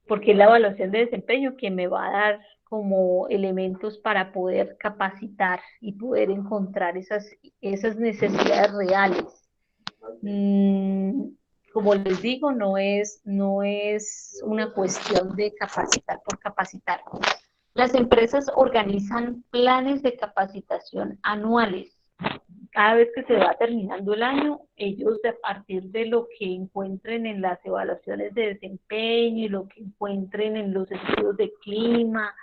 Porque es la evaluación de desempeño que me va a dar como elementos para poder capacitar y poder encontrar esas necesidades reales. Como les digo, no es una cuestión de capacitar por capacitar. Las empresas organizan planes de capacitación anuales. Cada vez que se va terminando el año, ellos a partir de lo que encuentren en las evaluaciones de desempeño y lo que encuentren en los estudios de clima,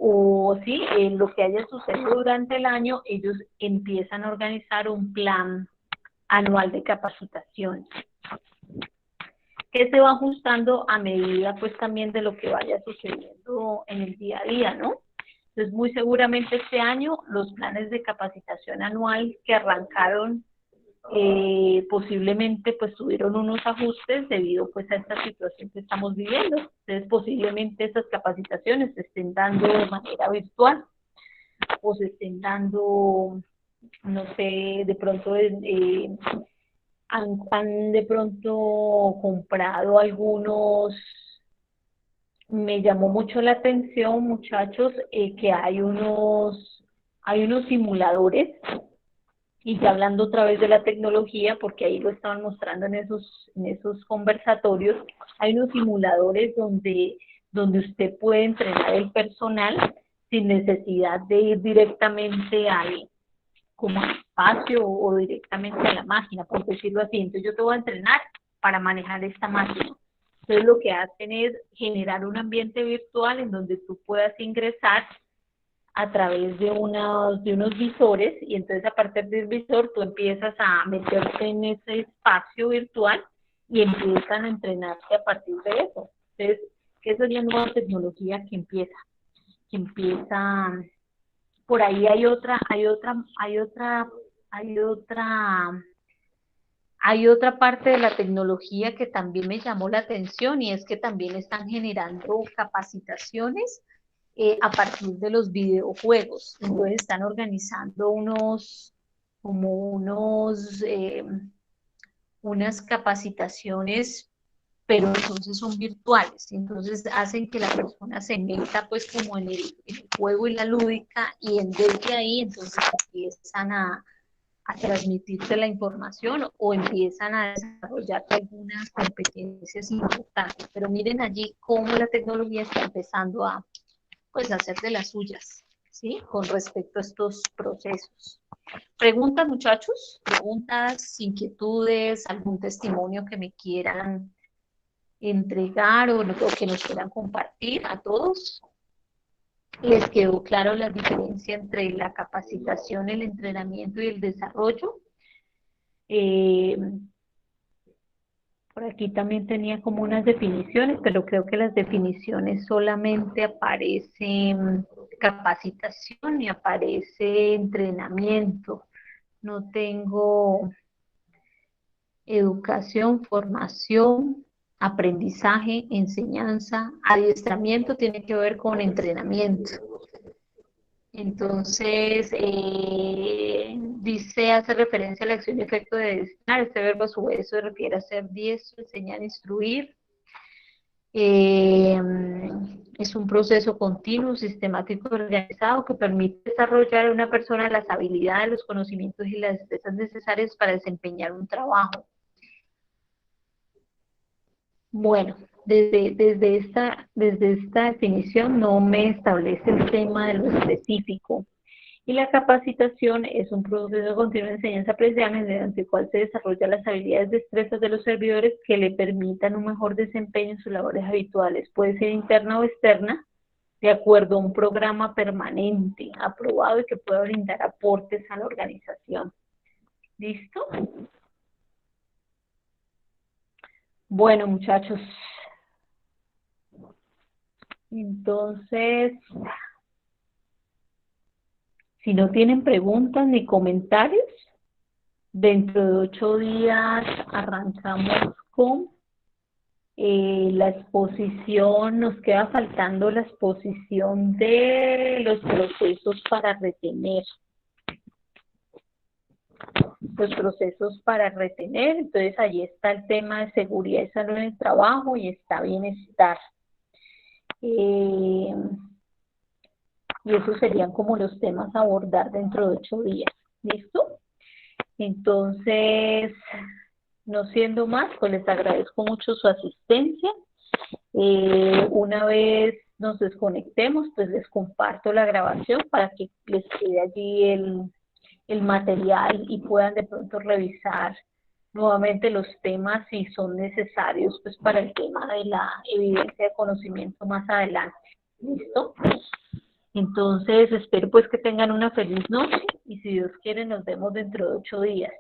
o sí, en lo que haya sucedido durante el año, ellos empiezan a organizar un plan anual de capacitación que se va ajustando a medida pues también de lo que vaya sucediendo en el día a día, ¿no? Entonces muy seguramente este año los planes de capacitación anual que arrancaron posiblemente pues tuvieron unos ajustes debido pues a esta situación que estamos viviendo. Entonces posiblemente esas capacitaciones se estén dando de manera virtual o se estén dando, no sé, de pronto han de pronto comprado algunos. Me llamó mucho la atención, muchachos, que hay unos simuladores, y ya hablando otra vez de la tecnología, porque ahí lo estaban mostrando en esos conversatorios, hay unos simuladores donde usted puede entrenar el personal sin necesidad de ir directamente como al espacio o directamente a la máquina, por decirlo así. Entonces yo te voy a entrenar para manejar esta máquina. Entonces lo que hacen es generar un ambiente virtual en donde tú puedas ingresar a través de unos visores, y entonces a partir del visor tú empiezas a meterte en ese espacio virtual y empiezan a entrenarte a partir de eso. Entonces, eso es la nueva tecnología que empieza por ahí hay otra parte de la tecnología que también me llamó la atención y es que también están generando capacitaciones a partir de los videojuegos. Entonces están organizando unas capacitaciones, pero entonces son virtuales. Entonces hacen que la persona se meta pues como en el juego y la lúdica y desde ahí entonces empiezan a transmitirte la información o empiezan a desarrollar algunas competencias importantes. Pero miren allí cómo la tecnología está empezando a pues hacer de las suyas, ¿sí? Con respecto a estos procesos. Preguntas, muchachos, preguntas, inquietudes, algún testimonio que me quieran entregar o que nos quieran compartir a todos. ¿Les quedó claro la diferencia entre la capacitación, el entrenamiento y el desarrollo? Por aquí también tenía como unas definiciones, pero creo que las definiciones solamente aparecen capacitación y aparece entrenamiento. No tengo educación, formación, aprendizaje, enseñanza, adiestramiento tiene que ver con entrenamiento. Entonces, hace referencia a la acción y efecto de adiestrar. Este verbo a su vez se refiere a ser diestro, enseñar, instruir. Es un proceso continuo, sistemático y organizado que permite desarrollar en una persona las habilidades, los conocimientos y las destrezas necesarias para desempeñar un trabajo. Bueno, desde esta definición no me establece el tema de lo específico. Y la capacitación es un proceso continuo de enseñanza-aprendizaje mediante el cual se desarrollan las habilidades y destrezas de los servidores que le permitan un mejor desempeño en sus labores habituales. Puede ser interna o externa, de acuerdo a un programa permanente, aprobado y que pueda brindar aportes a la organización. ¿Listo? Bueno, muchachos. Entonces, si no tienen preguntas ni comentarios, dentro de 8 días arrancamos con la exposición. Nos queda faltando la exposición de los procesos para retener. Los procesos para retener, entonces allí está el tema de seguridad y salud en el trabajo y está bienestar. Y esos serían como los temas a abordar dentro de 8 días. ¿Listo? Entonces, no siendo más, pues les agradezco mucho su asistencia. Una vez nos desconectemos, pues les comparto la grabación para que les quede allí el material y puedan de pronto revisar nuevamente los temas si son necesarios pues para el tema de la evidencia de conocimiento más adelante. ¿Listo? Entonces, espero pues que tengan una feliz noche y si Dios quiere nos vemos dentro de 8 días.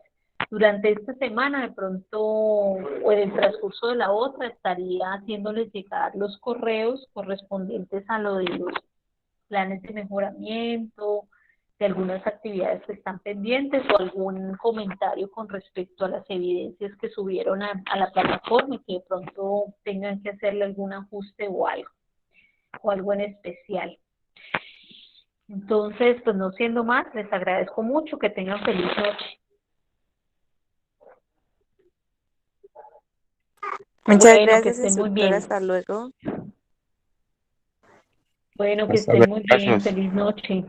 Durante esta semana, de pronto, o en el transcurso de la otra, estaría haciéndoles llegar los correos correspondientes a lo de los planes de mejoramiento, de algunas actividades que están pendientes o algún comentario con respecto a las evidencias que subieron a la plataforma y que de pronto tengan que hacerle algún ajuste o algo en especial. Entonces, pues no siendo más, les agradezco mucho, que tengan feliz noche. Muchas Bueno, que gracias, estén muy instructora. bien. Hasta luego. Bueno, que Hasta estén luego, muy bien. gracias. Feliz noche.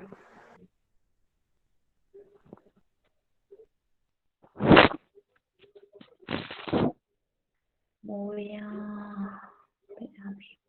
Voy a... espérame.